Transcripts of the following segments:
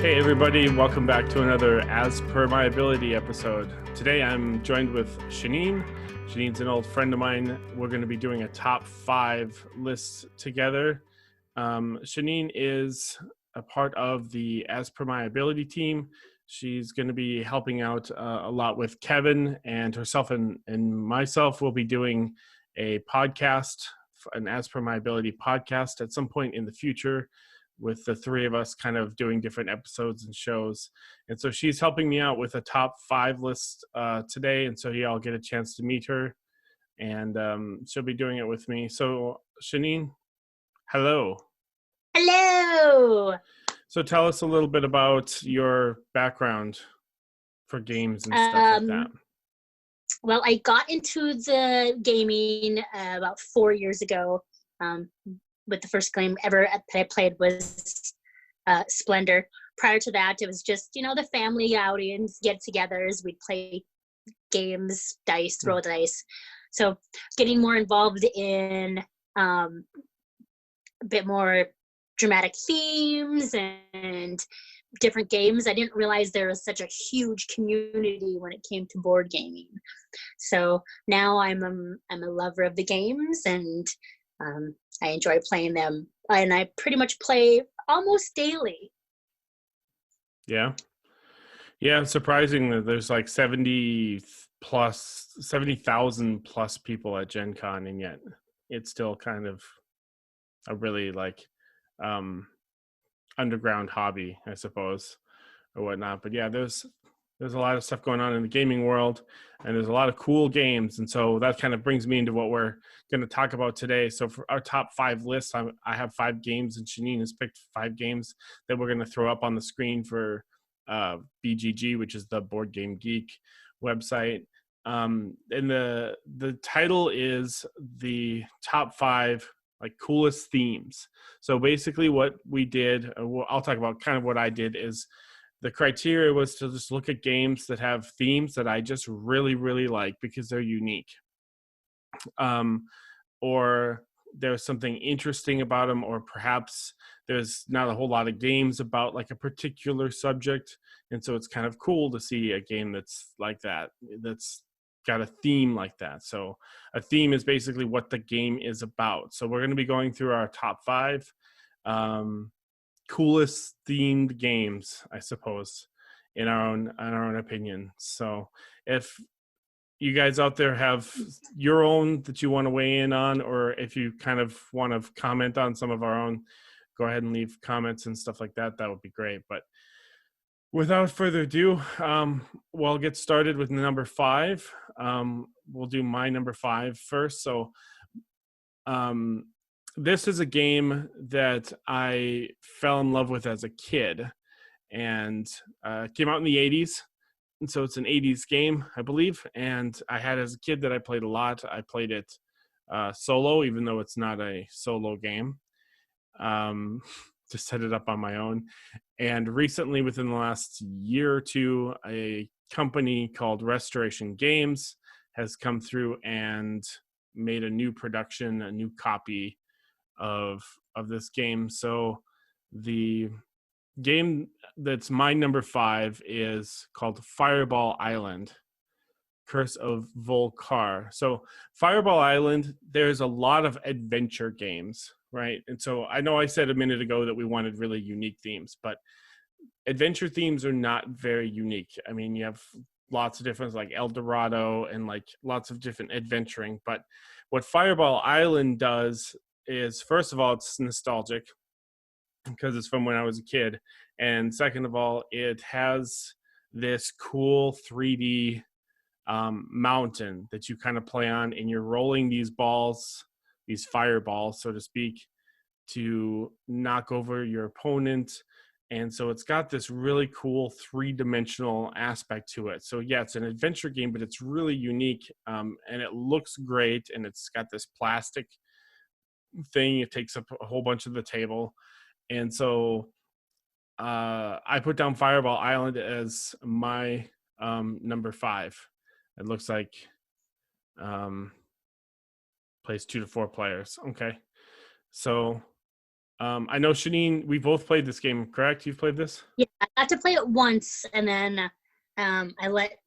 Hey everybody, welcome back to another As Per My Ability episode. Today I'm joined with Chaneen. Chaneen's an old friend of mine. We're going to be doing a top 5 list together. Chaneen is a part of the As Per My Ability team. She's going to be helping out a lot with Kevin, and herself and myself will be doing a podcast, an As Per My Ability podcast at some point in the future, with the three of us kind of doing different episodes and shows. And so she's helping me out with a top 5 list today. And so y'all get a chance to meet her, and she'll be doing it with me. So Chaneen, hello. Hello. So tell us a little bit about your background for games and stuff like that. Well, I got into the gaming about 4 years ago. But the first game ever that I played was Splendor. Prior to that, it was just, the family outings, get-togethers. We'd play games, dice, roll dice. So getting more involved in a bit more dramatic themes and different games. I didn't realize there was such a huge community when it came to board gaming. So now I'm a lover of the games, and I enjoy playing them, and I pretty much play almost daily. Yeah. Surprising that there's like 70,000 plus people at Gen Con, and yet it's still kind of a really underground hobby, I suppose, or whatnot. But yeah, there's a lot of stuff going on in the gaming world, and there's a lot of cool games. And so that kind of brings me into what we're going to talk about today. So for our top 5 list, I have 5 games, and Chaneen has picked 5 games that we're going to throw up on the screen for BGG, which is the Board Game Geek website. And the title is the top 5 coolest themes. So basically what we did, I'll talk about kind of what I did, is the criteria was to just look at games that have themes that I just really, really like because they're unique. Or there's something interesting about them, or perhaps there's not a whole lot of games about like a particular subject. And so it's kind of cool to see a game that's like that, that's got a theme like that. So a theme is basically what the game is about. So we're going to be going through our top 5 coolest themed games, I suppose, in our own opinion. So if you guys out there have your own that you want to weigh in on, or if you kind of want to comment on some of our own, go ahead and leave comments and stuff like that. That would be great. But without further ado, we'll get started with number 5. We'll do my number 5 first. So this is a game that I fell in love with as a kid, and came out in the 80s. And so it's an 80s game, I believe. And I had as a kid that I played a lot. I played it solo, even though it's not a solo game. Just set it up on my own. And recently, within the last year or two, a company called Restoration Games has come through and made a new production, a new copy of this game. So the game that's my number 5 is called Fireball Island, Curse of Volcar. So Fireball Island, there's a lot of adventure games, right? And so I know I said a minute ago that we wanted really unique themes, but adventure themes are not very unique. I mean, you have lots of different, like El Dorado and like lots of different adventuring. But what Fireball Island does is, first of all, it's nostalgic because it's from when I was a kid. And second of all, it has this cool 3D mountain that you kind of play on, and you're rolling these balls, these fireballs, so to speak, to knock over your opponent. And so it's got this really cool 3-dimensional aspect to it. So yeah, it's an adventure game, but it's really unique, and it looks great, and it's got this plastic thing. It takes up a whole bunch of the table. And so I put down Fireball Island as my number 5. It looks like plays 2 to 4 players. Okay. So I know Chaneen, we both played this game, correct? You've played this? Yeah, I got to play it once, and then I let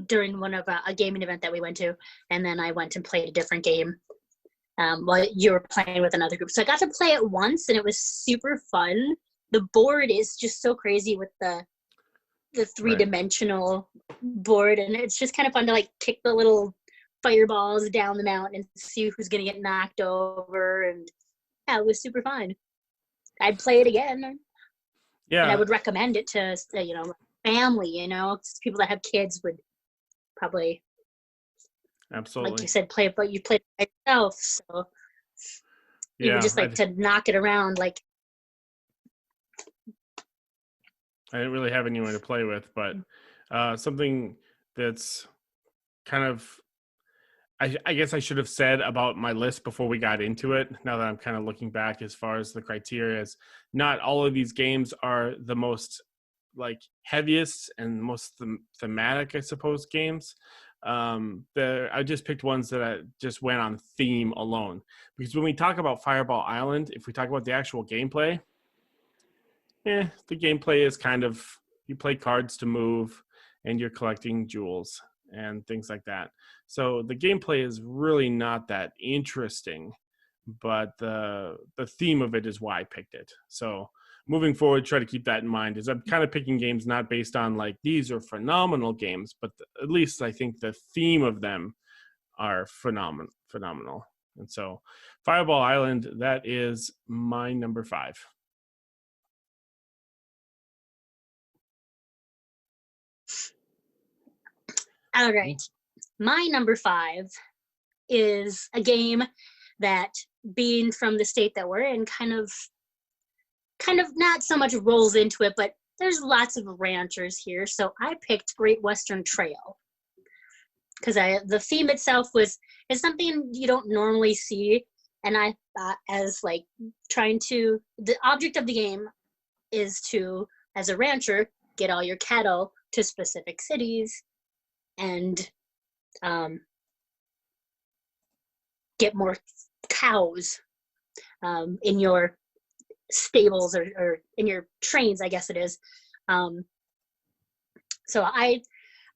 during one of a gaming event that we went to, and then I went and played a different game while you were playing with another group. So I got to play it once, and it was super fun. The board is just so crazy with the three-dimensional board, and it's just kind of fun to like kick the little fireballs down the mountain and see who's gonna get knocked over. And yeah, it was super fun. I'd play it again, and I would recommend it to family. People that have kids would probably, absolutely, like you said, play it, but you played it by yourself, so you would just like to knock it around. Like, I didn't really have anyone to play with, but something that's kind of, I guess I should have said about my list before we got into it, now that I'm kind of looking back as far as the criteria, is not all of these games are the most like heaviest and most thematic, I suppose, games. I just picked ones that I just went on theme alone, because when we talk about Fireball Island, if we talk about the actual gameplay, the gameplay is kind of, you play cards to move and you're collecting jewels and things like that. So the gameplay is really not that interesting, but the theme of it is why I picked it. So moving forward, try to keep that in mind, is I'm kind of picking games not based on like these are phenomenal games, but at least I think the theme of them are phenomenal. And so Fireball Island, that is my number 5. all right, my number 5 is a game that, being from the state that we're in, kind of not so much rolls into it, but there's lots of ranchers here. So I picked Great Western Trail because the theme itself is something you don't normally see, and I thought, as like the object of the game is to, as a rancher, get all your cattle to specific cities and get more cows in your stables or in your trains, I guess it is. So I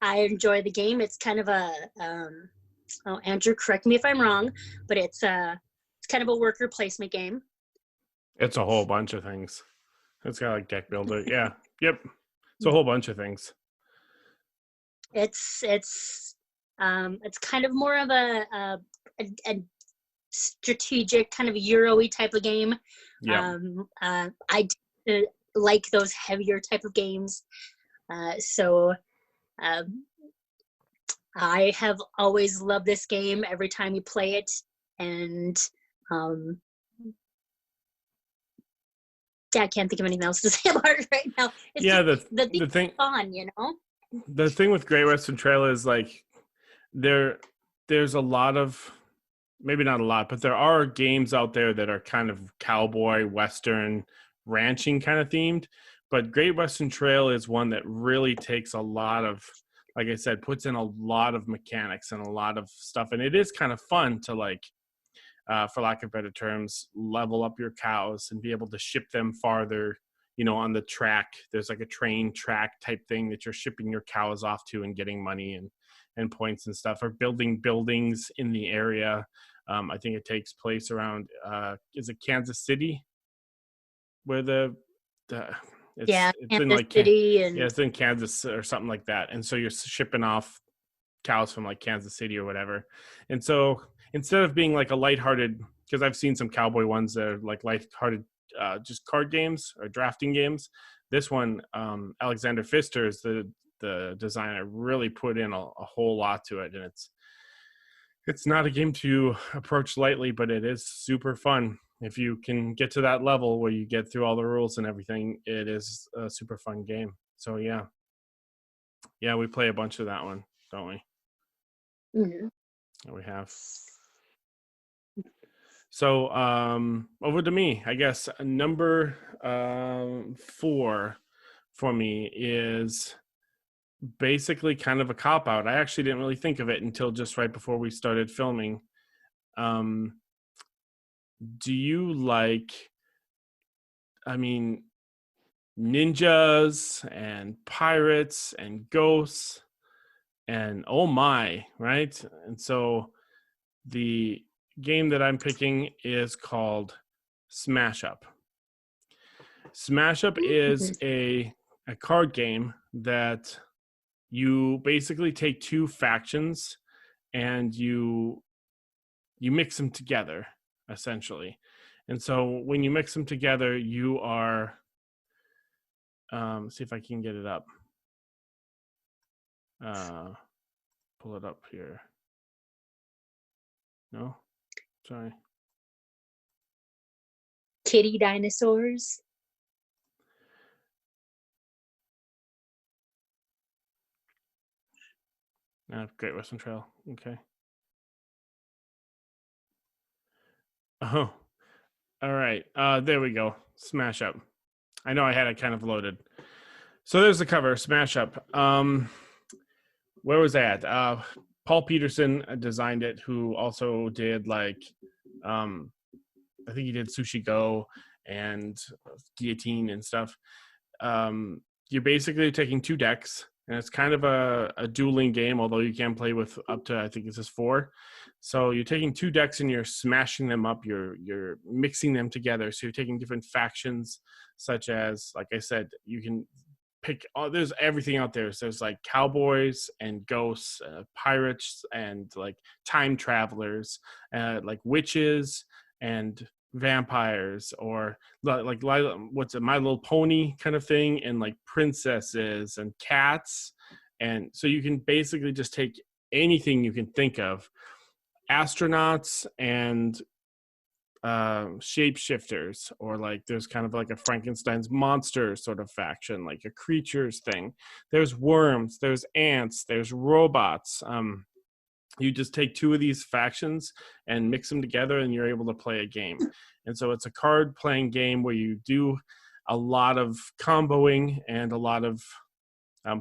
enjoy the game. It's kind of a Andrew, correct me if I'm wrong, but it's kind of a worker placement game. It's a whole bunch of things. It's got like deck builder. Yeah. Yep. It's a whole bunch of things. It's kind of more of a strategic kind of Euro-y type of game. Yeah. I like those heavier type of games. So I have always loved this game every time you play it, and I can't think of anything else to say about it right now. It's the thing fun, The thing with Great Western Trail is like there's a lot of, maybe not a lot, but there are games out there that are kind of cowboy, western, ranching kind of themed. But Great Western Trail is one that really takes a lot of, like I said, puts in a lot of mechanics and a lot of stuff. And it is kind of fun to like, for lack of better terms, level up your cows and be able to ship them farther, on the track. There's like a train track type thing that you're shipping your cows off to and getting money and points and stuff, or building buildings in the area. I think it takes place around, is it Kansas City? Where it's in like City, it's in Kansas or something like that. And so you're shipping off cows from like Kansas City or whatever. And so instead of being like a lighthearted, because I've seen some cowboy ones that are like lighthearted, just card games or drafting games. This one, Alexander Pfister is the designer, really put in a whole lot to it, and it's not a game to approach lightly, but it is super fun. If you can get to that level where you get through all the rules and everything, it is a super fun game. So yeah, we play a bunch of that one, don't we? Mm-hmm. We have. So over to me, I guess. Number 4 for me is basically kind of a cop-out. I actually didn't really think of it until just right before we started filming. Do you like I mean, ninjas and pirates and ghosts and oh my, right? And so the game that I'm picking is called Smash Up. Smash Up is a card game that you basically take two factions and you mix them together essentially. And so when you mix them together, you are see if I can get it up. Pull it up here. No, sorry. Kitty dinosaurs. Great Western Trail. Okay. Oh, all right. There we go. Smash Up. I know I had it kind of loaded. So there's the cover. Smash Up. Where was that? Paul Peterson designed it, who also did like, I think he did Sushi Go and Guillotine and stuff. You're basically taking two decks, and it's kind of a dueling game, although you can play with up to, I think it says 4. So you're taking two decks and you're smashing them up. You're mixing them together. So you're taking different factions, such as, like I said, you can pick. Oh, there's everything out there. So there's like cowboys and ghosts, pirates, and like time travelers, like witches and vampires, or like what's it, My Little Pony kind of thing, and like princesses and cats. And so you can basically just take anything you can think of, astronauts and shapeshifters, or like there's kind of like a Frankenstein's monster sort of faction, like a creatures thing. There's worms, there's ants, there's robots. You just take two of these factions and mix them together and you're able to play a game. And so it's a card playing game where you do a lot of comboing and a lot of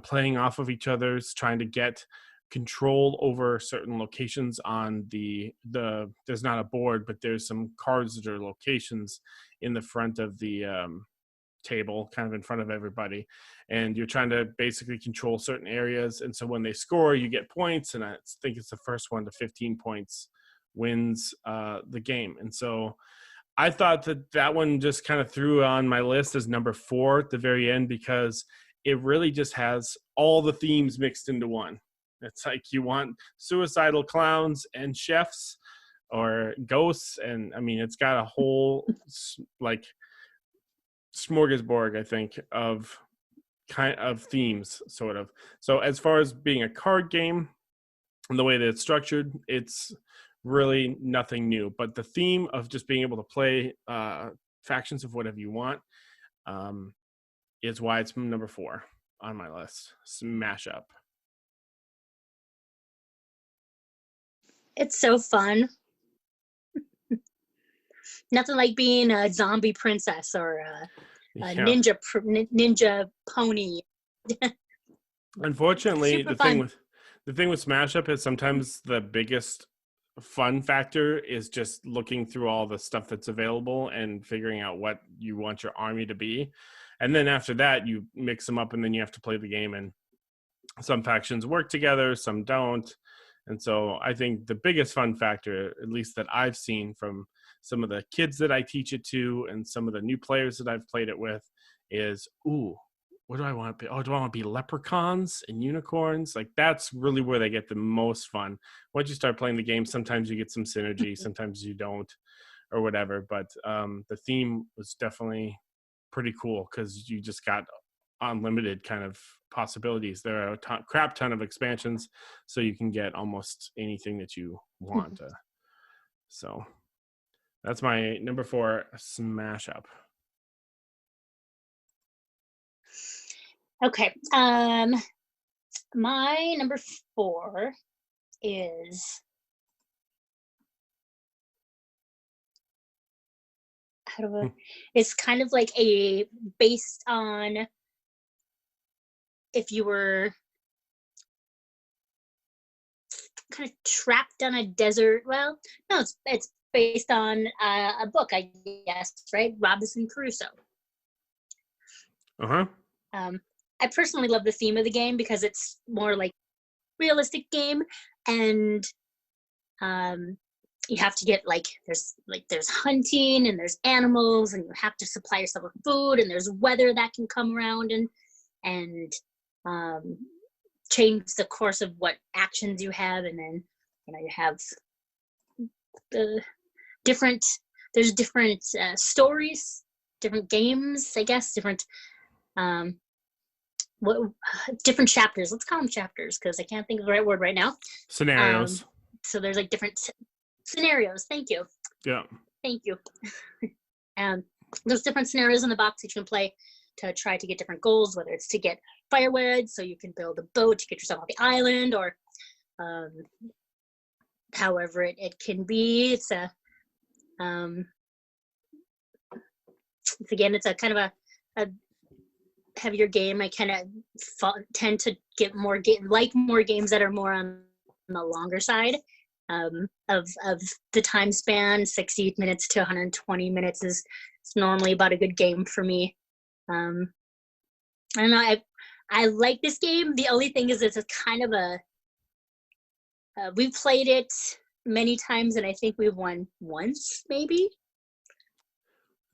playing off of each other's, trying to get control over certain locations on the there's not a board, but there's some cards that are locations in the front of the table, kind of in front of everybody, and you're trying to basically control certain areas. And so when they score, you get points, and I think it's the first one to 15 points wins the game. And so I thought that one just kind of threw on my list as number 4 at the very end, because it really just has all the themes mixed into one. It's like you want suicidal clowns and chefs or ghosts, and I mean it's got a whole like smorgasbord, I think, of kind of themes, sort of. So as far as being a card game and the way that it's structured, it's really nothing new. But the theme of just being able to play factions of whatever you want is why it's number 4 on my list. Smash Up. It's so fun. Nothing like being a zombie princess or a ninja pony. Unfortunately, Super fun. the thing with Smash Up is sometimes the biggest fun factor is just looking through all the stuff that's available and figuring out what you want your army to be. And then after that, you mix them up and then you have to play the game. And some factions work together, some don't. And so I think the biggest fun factor, at least that I've seen from some of the kids that I teach it to and some of the new players that I've played it with, is, ooh, what do I want to be? Oh, do I want to be leprechauns and unicorns? Like, that's really where they get the most fun. Once you start playing the game, sometimes you get some synergy, sometimes you don't, or whatever. But the theme was definitely pretty cool because you just got unlimited kind of possibilities. There are a crap ton of expansions, so you can get almost anything that you want. So that's my number 4, Smash Up. Okay. My number 4 is, it's kind of like a based on if you were kind of trapped on a desert. Well, no, it's based on a book, I guess, right? Robinson Crusoe. Uh-huh. Um, I personally love the theme of the game because it's more like realistic game, and um, you have to get there's hunting and there's animals, and you have to supply yourself with food, and there's weather that can come around and um, change the course of what actions you have, and then you have the different there's different stories, different games, I guess, different um, what different chapters. Let's call them chapters because I can't think of the right word right now. Scenarios. So there's like different scenarios. Thank you. Yeah. Thank you. There's different scenarios in the box that you can play to try to get different goals, whether it's to get firewood so you can build a boat to get yourself off the island, or however it can be. It's a kind of a heavier game. I kind of tend to get more games that are more on the longer side of the time span. 60 minutes to 120 minutes is normally about a good game for me. I don't know. I like this game. The only thing is it's a kind of we've played it many times, and I think we've won once, maybe.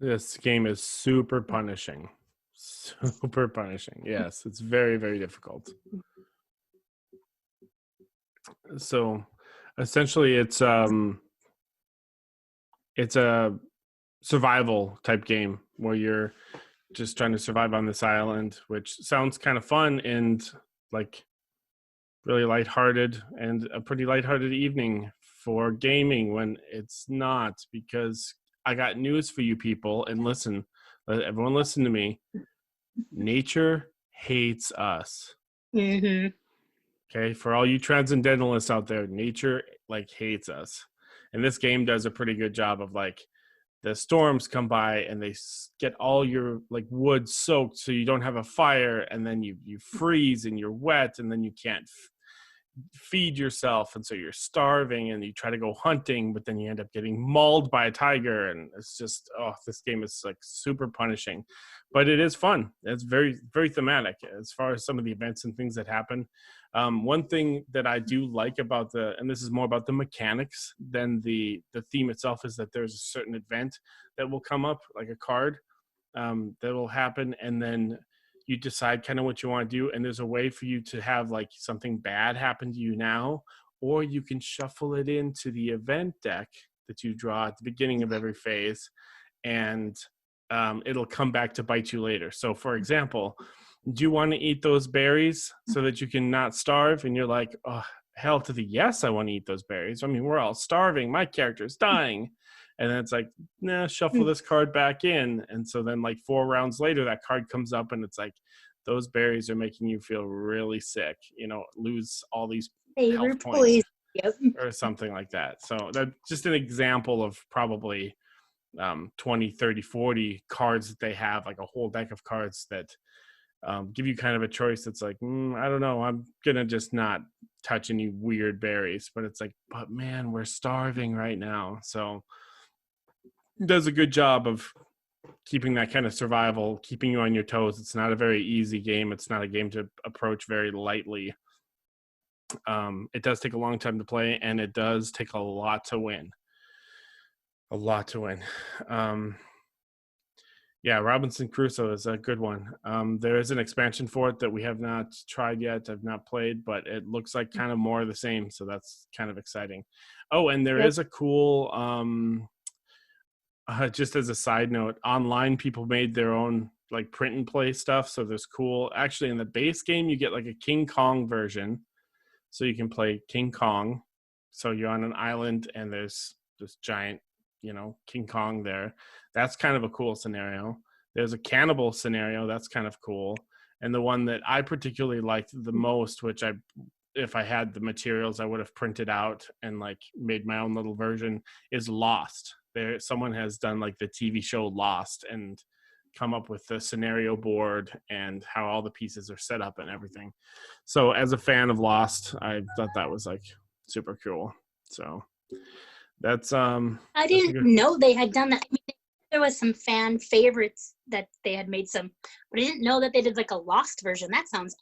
This game is super punishing. Super punishing. Yes, it's very, very difficult. So essentially it's a survival type game where you're just trying to survive on this island, which sounds kind of fun and like really lighthearted, and a pretty lighthearted evening for gaming when it's not, because I got news for you people, and listen, everyone listen to me. Nature hates us. Mm-hmm. Okay, for all you transcendentalists out there, nature like hates us. And this game does a pretty good job of like the storms come by and they get all your like wood soaked so you don't have a fire, and then you freeze and you're wet, and then you can't feed yourself, and so you're starving, and you try to go hunting, but then you end up getting mauled by a tiger, and it's just, oh, this game is like super punishing, but it is fun. It's very, very thematic as far as some of the events and things that happen. One thing that I do like about and this is more about the mechanics than the theme itself, is that there's a certain event that will come up, like a card that will happen, and then you decide kind of what you want to do, and there's a way for you to have like something bad happen to you now, or you can shuffle it into the event deck that you draw at the beginning of every phase, and it'll come back to bite you later. So for example, do you want to eat those berries so that you can not starve? And you're like, oh, hell to the yes, I want to eat those berries. I mean, we're all starving, my character's dying. And then it's like, nah, shuffle this card back in. And so then like 4 rounds later, that card comes up and it's like, those berries are making you feel really sick, lose all these health points. Yep. Or something like that. So that's just an example of probably 20, 30, 40 cards that they have, like a whole deck of cards that give you kind of a choice that's like, I don't know, I'm going to just not touch any weird berries. But it's like, but man, we're starving right now. So it does a good job of keeping that kind of survival, keeping you on your toes. It's not a very easy game. It's not a game to approach very lightly. It does take a long time to play, and it does take a lot to win. Yeah, Robinson Crusoe is a good one. There is an expansion for it that we have not tried yet. I've not played, but it looks like kind of more of the same. So that's kind of exciting. Oh, and there is a cool, just as a side note, online people made their own like print and play stuff. So there's cool, actually in the base game, you get like a King Kong version. So you can play King Kong. So you're on an island and there's this giant, King Kong there. That's kind of a cool scenario. There's a cannibal scenario. That's kind of cool. And the one that I particularly liked the most, which if I had the materials, I would have printed out and like made my own little version, is Lost. Someone has done like the TV show Lost and come up with the scenario board and how all the pieces are set up and everything. So as a fan of Lost, I thought that was like super cool. So that's I didn't know they had done that. I mean, there was some fan favorites that they had made some, but I didn't know that they did like a lost version. That sounds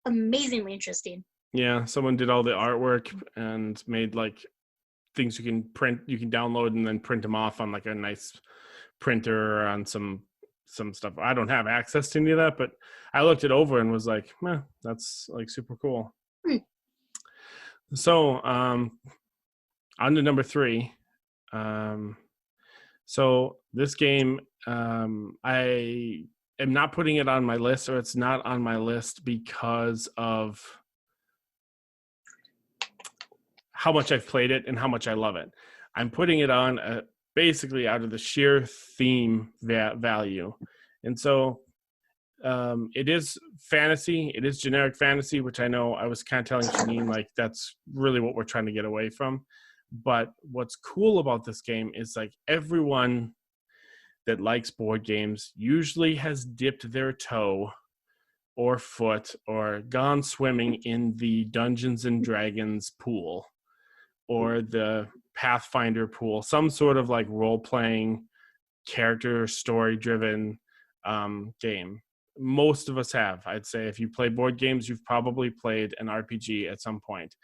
amazingly interesting. Yeah, someone did all the artwork and made like things you can print, you can download and then print them off on like a nice printer or on some stuff. I don't have access to any of that, but I looked it over and was like, that's like super cool. So on to number 3. So this game, I am not putting it on my list, or it's not on my list because of how much I've played it and how much I love it. I'm putting it on basically out of the sheer theme value. And so it is fantasy. It is generic fantasy, which I know I was kind of telling Chaneen, like, that's really what we're trying to get away from. But what's cool about this game is like everyone that likes board games usually has dipped their toe or foot or gone swimming in the Dungeons and Dragons pool or the Pathfinder pool, some sort of like role-playing, character story-driven game. Most of us have. I'd say if you play board games, you've probably played an RPG at some point.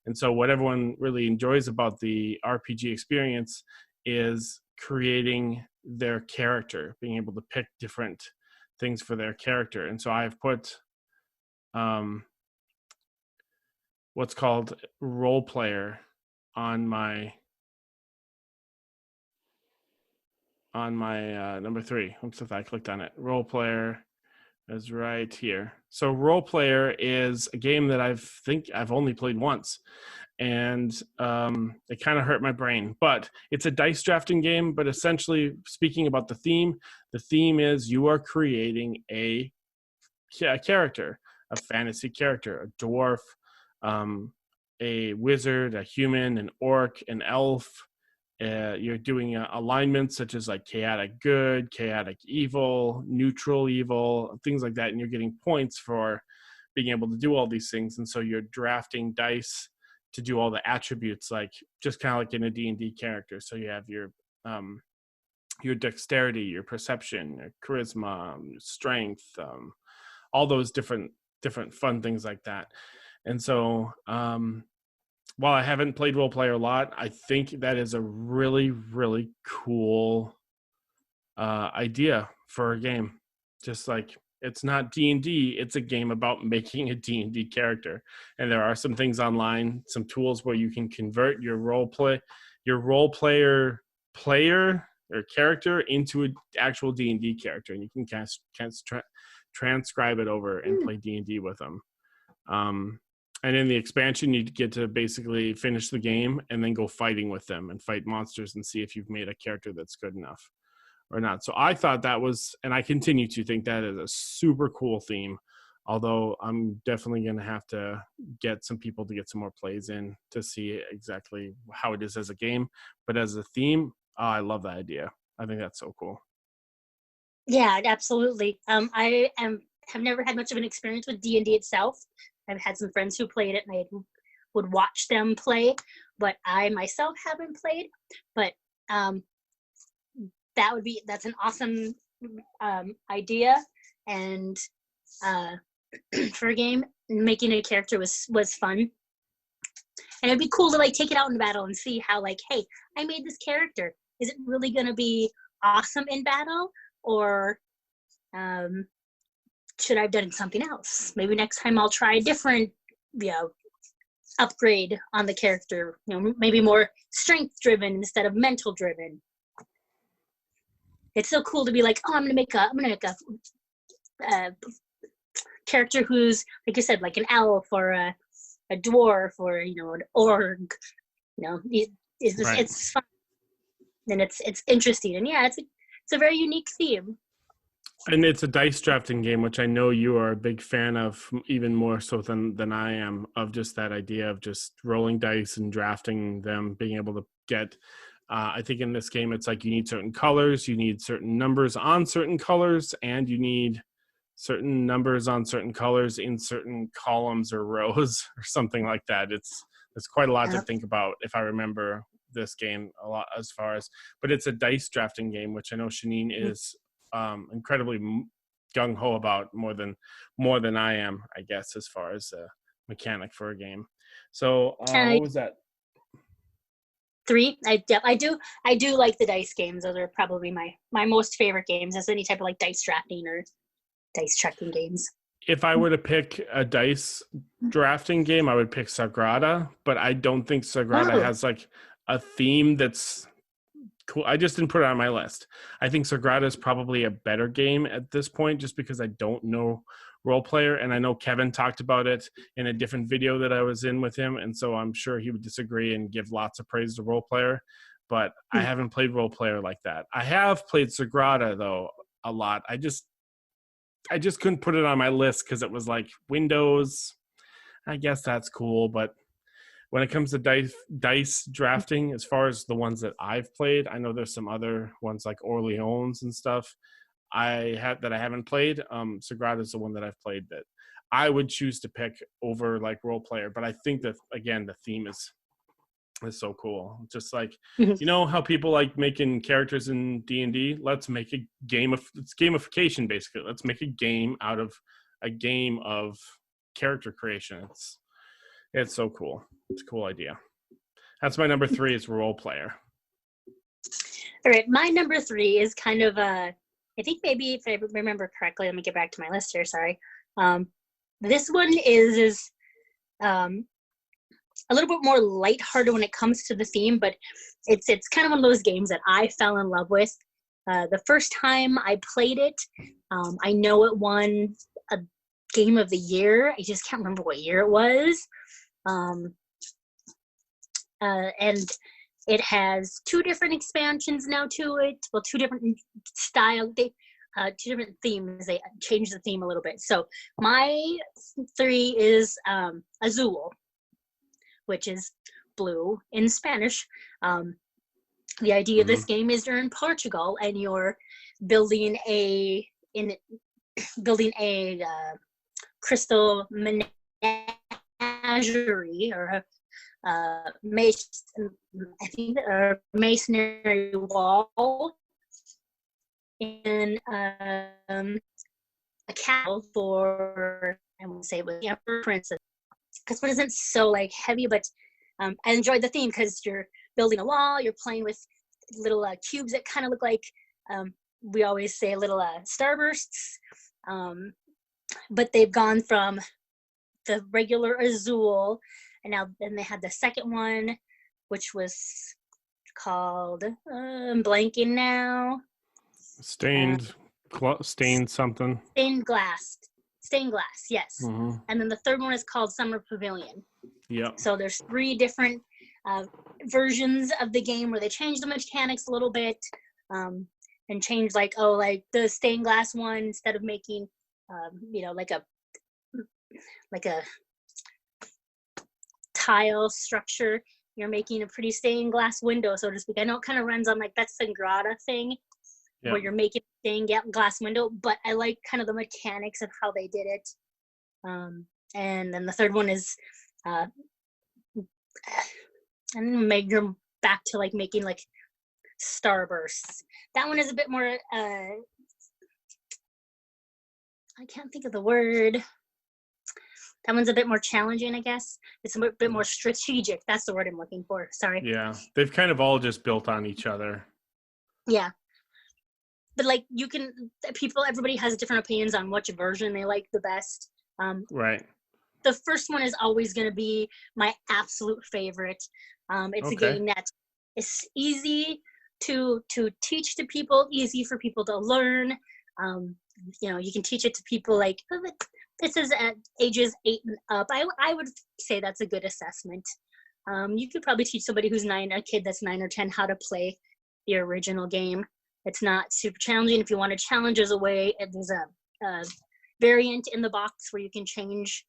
And so what everyone really enjoys about the RPG experience is creating their character, being able to pick different things for their character. And so I've put what's called role player on my number 3. Oops, if I clicked on it. Role player is right here. So role player is a game that I think I've only played once, and it kind of hurt my brain. But it's a dice drafting game. But essentially, speaking about the theme is you are creating a character, a fantasy character, a dwarf, a wizard, a human, an orc, an elf. You're doing alignments such as like chaotic good, chaotic evil, neutral evil, things like that. And you're getting points for being able to do all these things. And so you're drafting dice to do all the attributes, like just kind of like in a D&D character. So you have your dexterity, your perception, your charisma, strength, all those different fun things like that. And so while I haven't played role player a lot, I think that is a really, really cool idea for a game. Just like, it's not D&D, it's a game about making a D&D character. And there are some things online, some tools where you can convert your role player or character into an actual D&D character, and you can transcribe it over and play D&D with them. And in the expansion, you get to basically finish the game and then go fighting with them and fight monsters and see if you've made a character that's good enough or not. So I thought that was, and I continue to think that is a super cool theme, although I'm definitely going to have to get some people to get some more plays in to see exactly how it is as a game. But as a theme, I love that idea. I think that's so cool. Yeah, absolutely. I have never had much of an experience with D&D itself. I've had some friends who played it, and I would watch them play, but I myself haven't played. But that's an awesome idea, and for a game, making a character was fun. And it'd be cool to like take it out in battle and see how, like, hey, I made this character. Is it really going to be awesome in battle, or should I have done something else? Maybe next time I'll try a different, upgrade on the character. Maybe more strength driven instead of mental driven. It's so cool to be like, oh, I'm gonna make a character who's, like you said, like an elf or a dwarf or an orc. It's fun and it's interesting, and yeah, it's a very unique theme. And it's a dice drafting game, which I know you are a big fan of, even more so than I am, of just that idea of just rolling dice and drafting them, being able to get, I think in this game, it's like you need certain colors, you need certain numbers on certain colors, and you need certain numbers on certain colors in certain columns or rows or something like that. It's quite a lot to think about, if I remember this game a lot as far as, but it's a dice drafting game, which I know Chaneen is incredibly gung-ho about more than I am, I guess, as far as a mechanic for a game. So what was that? 3. I do like the dice games. Those are probably my most favorite games, as any type of like dice drafting or dice checking games. If I were to pick a dice drafting game, I would pick Sagrada, but I don't think Sagrada has like a theme that's cool. I just didn't put it on my list. I think Sagrada is probably a better game at this point, just because I don't know Role Player, and I know Kevin talked about it in a different video that I was in with him, and so I'm sure he would disagree and give lots of praise to Role Player, but I haven't played Role Player like that. I have played Sagrada though a lot. I just couldn't put it on my list because it was like Windows. I guess that's cool, but when it comes to dice drafting, as far as the ones that I've played, I know there's some other ones like Orleans and stuff I haven't played. Sagrada is the one that I've played that I would choose to pick over like Role Player. But I think that, again, the theme is so cool. Just like, you know how people like making characters in D&D? Let's make a game of, it's gamification basically. Let's make a game out of a game of character creation. It's so cool. It's a cool idea. That's my number 3 is Role Player. All right, my number 3 is kind of I think maybe if I remember correctly, let me get back to my list here. Sorry. This one is a little bit more lighthearted when it comes to the theme, but it's kind of one of those games that I fell in love with. The first time I played it, I know it won a Game of the Year. I just can't remember what year it was. And it has 2 different expansions now to it. Well, 2 different style, 2 different themes. They changed the theme a little bit. So my 3 is Azul, which is blue in Spanish. The idea of this game is you're in Portugal and you're building a crystal menagerie or masonry wall in a castle for, I won't say it was the Emperor Princess, because it isn't so like heavy, but I enjoyed the theme because you're building a wall, you're playing with little cubes that kind of look like, we always say little starbursts, but they've gone from the regular Azul, and now then they had the second one, which was called I'm blanking now. Stained something. Stained glass, yes. And then the third one is called Summer Pavilion. Yeah. So there's 3 different versions of the game where they change the mechanics a little bit, and change like the stained glass one, instead of making like a tile structure, you're making a pretty stained glass window, so to speak. I know it kind of runs on like that Sagrada thing, where you're making a stained glass window, but I like kind of the mechanics of how they did it. And then the third one is and make them back to like making like starbursts. That one is a bit more I can't think of the word. That one's a bit more challenging, I guess. It's a bit more strategic. That's the word I'm looking for. Sorry. Yeah, they've kind of all just built on each other. Yeah. But like everybody has different opinions on which version they like the best. Right. The first one is always going to be my absolute favorite. It's a game that is easy to teach to people, easy for people to learn. You can teach it to people like, this is at ages 8 and up. I would say that's a good assessment. You could probably teach somebody who's 9, a kid that's 9 or 10, how to play the original game. It's not super challenging. If you want to challenge, there's a variant in the box where you can change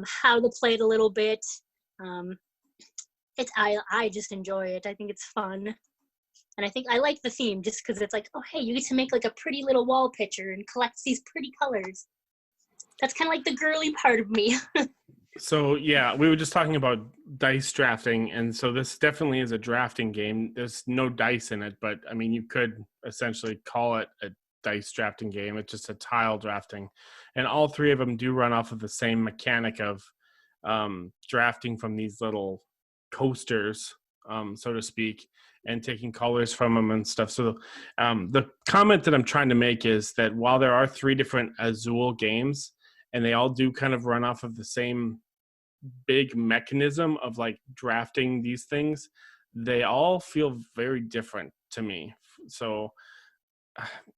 how to play it a little bit. I just enjoy it. I think it's fun. And I think I like the theme just because it's like, oh, hey, you get to make like a pretty little wall picture and collect these pretty colors. That's kind of like the girly part of me. So yeah, we were just talking about dice drafting, and so this definitely is a drafting game. There's no dice in it, but I mean, you could essentially call it a dice drafting game. It's just a tile drafting, and all three of them do run off of the same mechanic of drafting from these little coasters, so to speak, and taking colors from them and stuff. So the comment that I'm trying to make is that while there are three different Azul games, and they all do kind of run off of the same big mechanism of like drafting these things, they all feel very different to me. So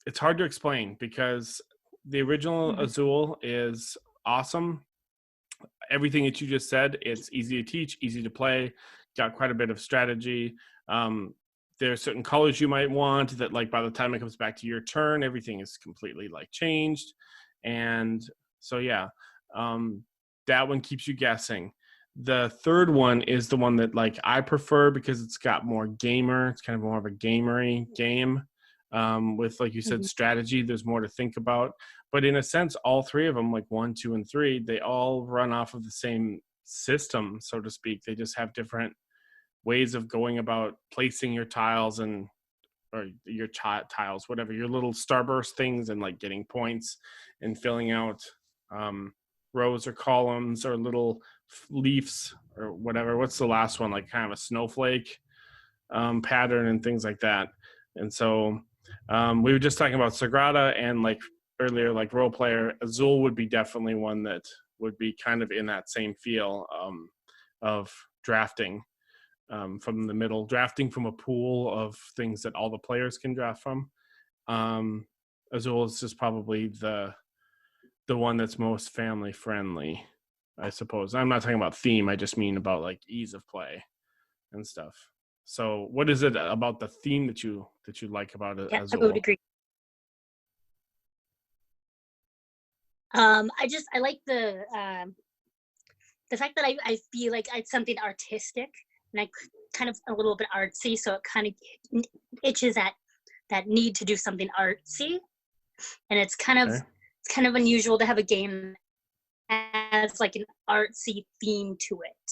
it's hard to explain because the original Mhm. Azul is awesome. Everything that you just said, it's easy to teach, easy to play, got quite a bit of strategy. um, there are certain colors you might want that, like, by the time it comes back to your turn, everything is completely like changed. And so yeah, um, that one keeps you guessing. The third one is the one that like I prefer because it's got more gamer, it's kind of more of a gamery game, with, like you said, Mhm. strategy. There's more to think about, but in a sense, all three of them, like 1, 2, and 3, they all run off of the same system, so to speak. They just have different ways of going about placing your tiles and or your tiles, whatever, your little starburst things, and like getting points and filling out um, rows or columns or little leaves or whatever. What's the last one? Like kind of a snowflake pattern and things like that. And so we were just talking about Sagrada, and like earlier, like role player, Azul would be definitely one that would be kind of in that same feel of drafting from the middle, drafting from a pool of things that all the players can draft from. Um, Azul is just probably the one that's most family friendly, I suppose. I'm not talking about theme. I just mean about like ease of play and stuff. So, what is it about the theme that you like about it, Yeah, I would Azul? agree. I like the fact that I feel like it's something artistic and kind of a little bit artsy, so it kind of itches at that need to do something artsy, and Okay. it's kind of unusual to have a game as like an artsy theme to it.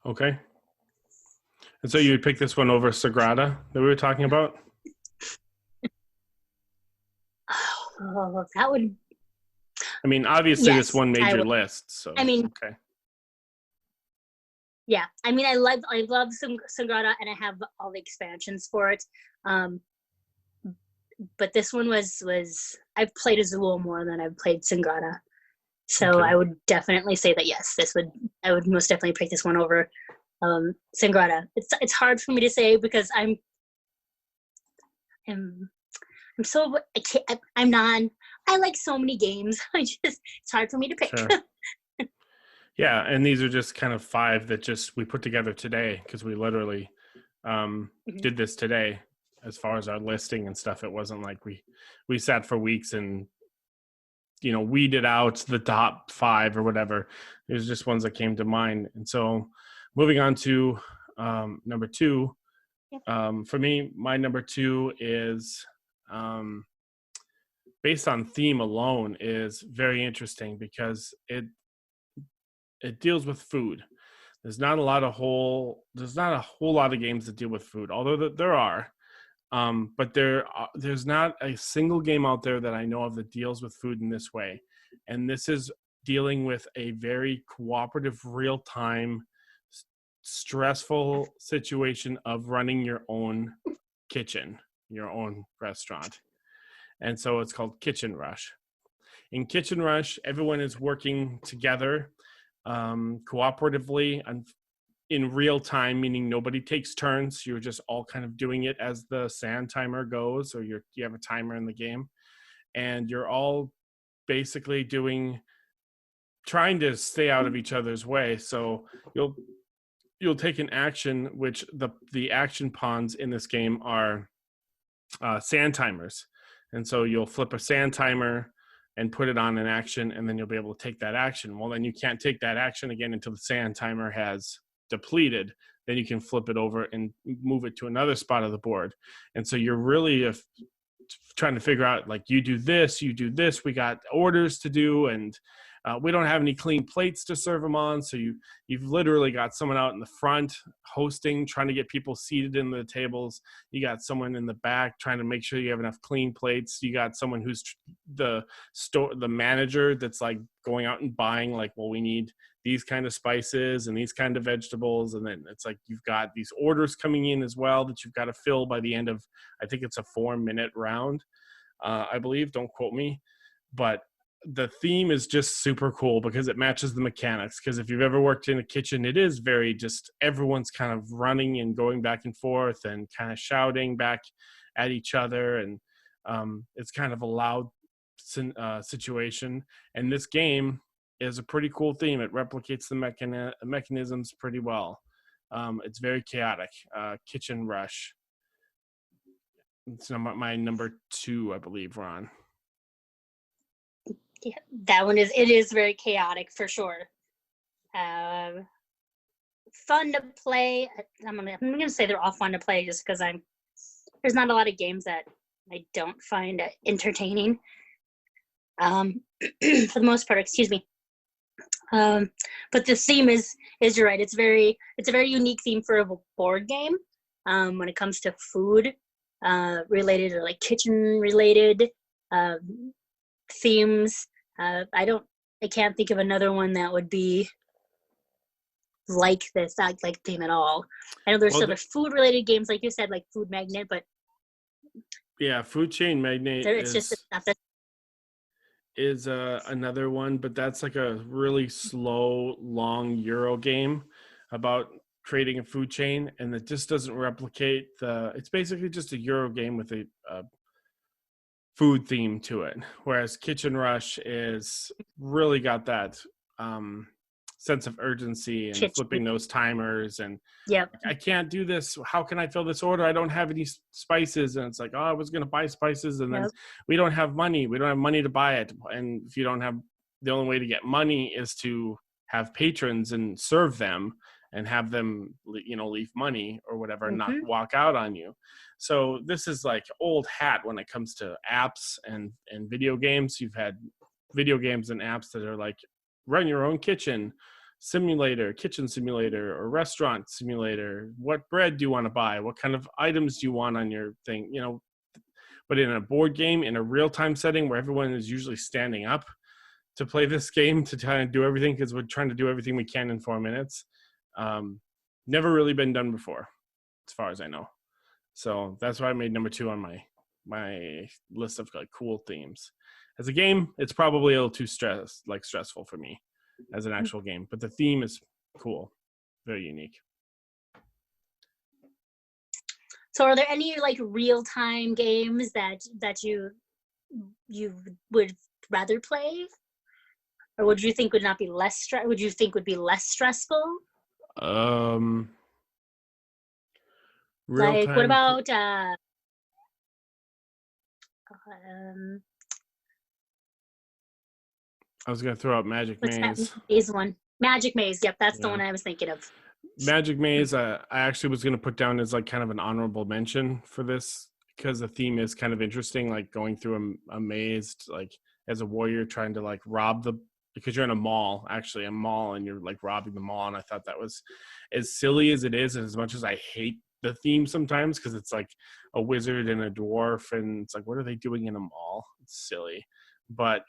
Okay. And so you would pick this one over Sagrada that we were talking about? Oh, that would I mean, obviously this yes, one made I your would. list, I so mean, okay. yeah, I mean, I love some Sagrada, and I have all the expansions for it. Um, but this one was I've played Azul more than I've played Sagrada, so Okay. I would definitely say that yes, this would I would most definitely pick this one over Sagrada. It's hard for me to say because I'm I'm so I can't, I'm not. I like so many games. It's hard for me to pick. Sure. Yeah, and these are just kind of five that just we put together today because we literally Mhm. did this today. As far as our listing and stuff, it wasn't like we sat for weeks and weeded out the top five or whatever. It was just ones that came to mind. And so, moving on to number two. Yep. For me, my number two is um, based on theme alone is very interesting because it deals with food. There's not a whole lot of games that deal with food, although there are. But there's not a single game out there that I know of that deals with food in this way. And this is dealing with a very cooperative, real time, stressful situation of running your own kitchen, your own restaurant. And so it's called Kitchen Rush. In Kitchen Rush, everyone is working together cooperatively and in real time, meaning nobody takes turns. You're just all kind of doing it as the sand timer goes, or you have a timer in the game, and you're all basically trying to stay out of each other's way. So you'll take an action, which the action pawns in this game are sand timers, and so you'll flip a sand timer and put it on an action, and then you'll be able to take that action. Well, then you can't take that action again until the sand timer has depleted. Then you can flip it over and move it to another spot of the board. And so you're really trying to figure out like you do this, we got orders to do, and we don't have any clean plates to serve them on. So you've literally got someone out in the front hosting, trying to get people seated in the tables. You got someone in the back trying to make sure you have enough clean plates. You got someone who's the manager that's like going out and buying like, well, we need these kind of spices and these kind of vegetables. And then it's like you've got these orders coming in as well that you've got to fill by the end of, I think it's a 4-minute round, I believe. Don't quote me. But the theme is just super cool because it matches the mechanics. Because if you've ever worked in a kitchen, it is very just everyone's kind of running and going back and forth and kind of shouting back at each other. And it's kind of a loud situation. And this game is a pretty cool theme. It replicates the mechanisms pretty well. It's very chaotic. Kitchen Rush. It's my number 2, I believe, Ron. Yeah, that one is very chaotic for sure. Fun to play. I'm gonna say they're all fun to play just because there's not a lot of games that I don't find entertaining. For the most part, excuse me. But the theme is you're right. It's a very unique theme for a board game. When it comes to food related or like kitchen related themes. I can't think of another one that would be like this, not like theme at all. I know there's other food related games, like you said, like Food Magnet, but yeah, Food Chain Magnate is another one, but that's like a really slow, long Euro game about creating a food chain, and it just doesn't replicate it's basically just a Euro game with a food theme to it, whereas Kitchen Rush is really got that sense of urgency and flipping those timers and I can't do this, how can I fill this order, I don't have any spices, and it's like, oh, I was going to buy spices and then we don't have money to buy it. And if you don't have, the only way to get money is to have patrons and serve them and have them, leave money or whatever, and not walk out on you. So this is like old hat when it comes to apps and video games. You've had video games and apps that are like run your own kitchen simulator, or restaurant simulator. What bread do you want to buy? What kind of items do you want on your thing? But in a board game, in a real-time setting where everyone is usually standing up to play this game, to try and do everything, because we're trying to do everything we can in 4 minutes. Never really been done before, as far as I know. So that's why I made number 2 on my list of like cool themes. As a game, it's probably a little too stressful for me as an actual game, but the theme is cool, very unique. So are there any like real-time games that you would rather play, or would you think would not be less would you think would be less stressful? Like what about I was going to throw out Magic Maze. Magic Maze. Yep, that's the one I was thinking of. Magic Maze, I actually was going to put down as like kind of an honorable mention for this, because the theme is kind of interesting, like going through a maze, like as a warrior trying to like because you're in a mall, and you're like robbing the mall. And I thought that was as silly as it is, and as much as I hate the theme sometimes, because it's like a wizard and a dwarf, and it's like, what are they doing in a mall? It's silly, but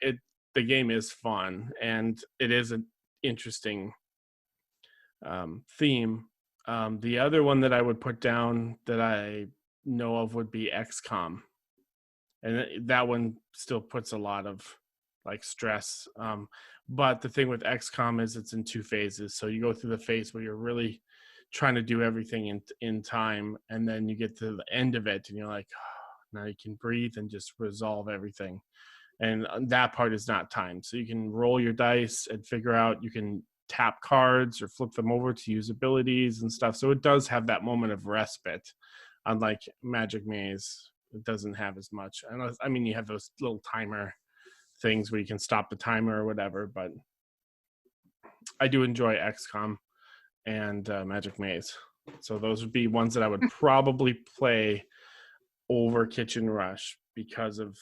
the game is fun, and it is an interesting theme. The other one that I would put down that I know of would be XCOM, and that one still puts a lot of like stress. But the thing with XCOM is it's in 2 phases. So you go through the phase where you're really trying to do everything in time, and then you get to the end of it and you're like, oh, now you can breathe and just resolve everything. And that part is not timed. So you can roll your dice and figure out, you can tap cards or flip them over to use abilities and stuff. So it does have that moment of respite. Unlike Magic Maze, it doesn't have as much. I mean, you have those little timer things where you can stop the timer or whatever, but I do enjoy XCOM and Magic Maze. So those would be ones that I would probably play over Kitchen Rush. because of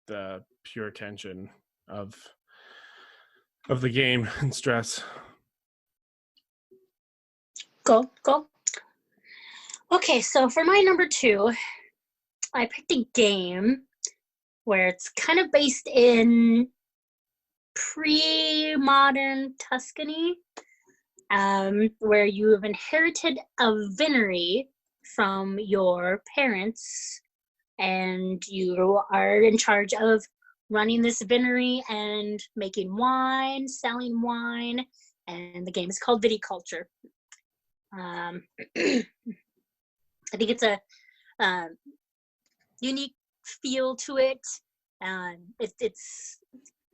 the pure tension of the game and stress. Cool. Okay, so for my number 2, I picked a game where it's kind of based in pre-modern Tuscany, where you have inherited a vinery from your parents, and you are in charge of running this vinery and making wine, selling wine, and the game is called Viticulture. I think it's a unique feel to it. It's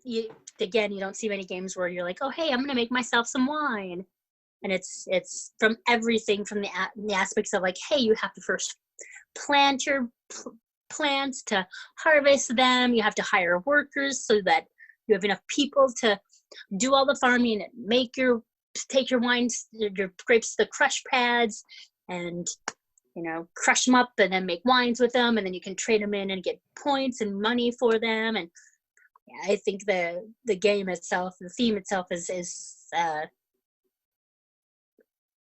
you again, you don't see many games where you're like, oh hey, I'm gonna make myself some wine, and it's from everything from the aspects of like, hey, you have to first plant your plants to harvest them. You have to hire workers so that you have enough people to do all the farming and take your wines, your grapes to the crush pads, and crush them up and then make wines with them, and then you can trade them in and get points and money for them. And yeah, I think the game itself, the theme itself is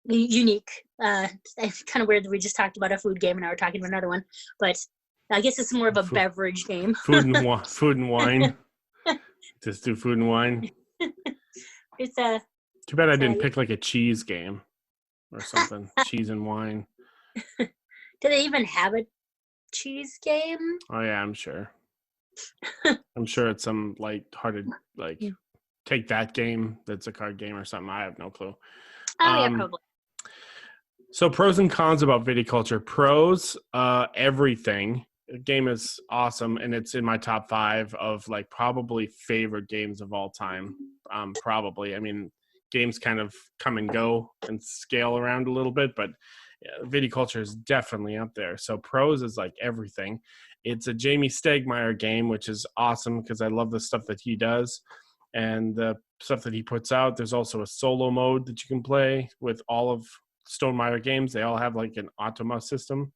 unique. It's kind of weird that we just talked about a food game and now we're talking about another one, but I guess it's more of a beverage game. Food and wine. Just do food and wine. It's too bad I didn't pick like a cheese game or something. Cheese and wine. Do they even have a cheese game? Oh yeah, I'm sure. I'm sure it's some light-hearted like take that game that's a card game or something. I have no clue. Oh yeah, probably. So pros and cons about Viticulture. Pros, everything. The game is awesome, and it's in my top 5 of like probably favorite games of all time. Probably. I mean, games kind of come and go and scale around a little bit, but Viticulture is definitely up there. So pros is like everything. It's a Jamie Stegmaier game, which is awesome because I love the stuff that he does and the stuff that he puts out. There's also a solo mode that you can play with all of Stonemaier games. They all have like an APMA system.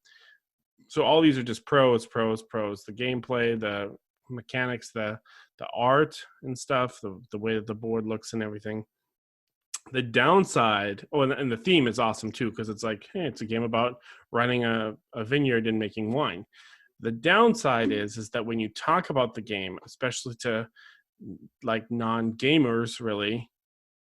So all these are just pros. The gameplay, the mechanics, the art and stuff, the way that the board looks and everything. The downside, and the theme is awesome too, because it's like, hey, it's a game about running a vineyard and making wine. The downside is that when you talk about the game, especially to like non-gamers, really,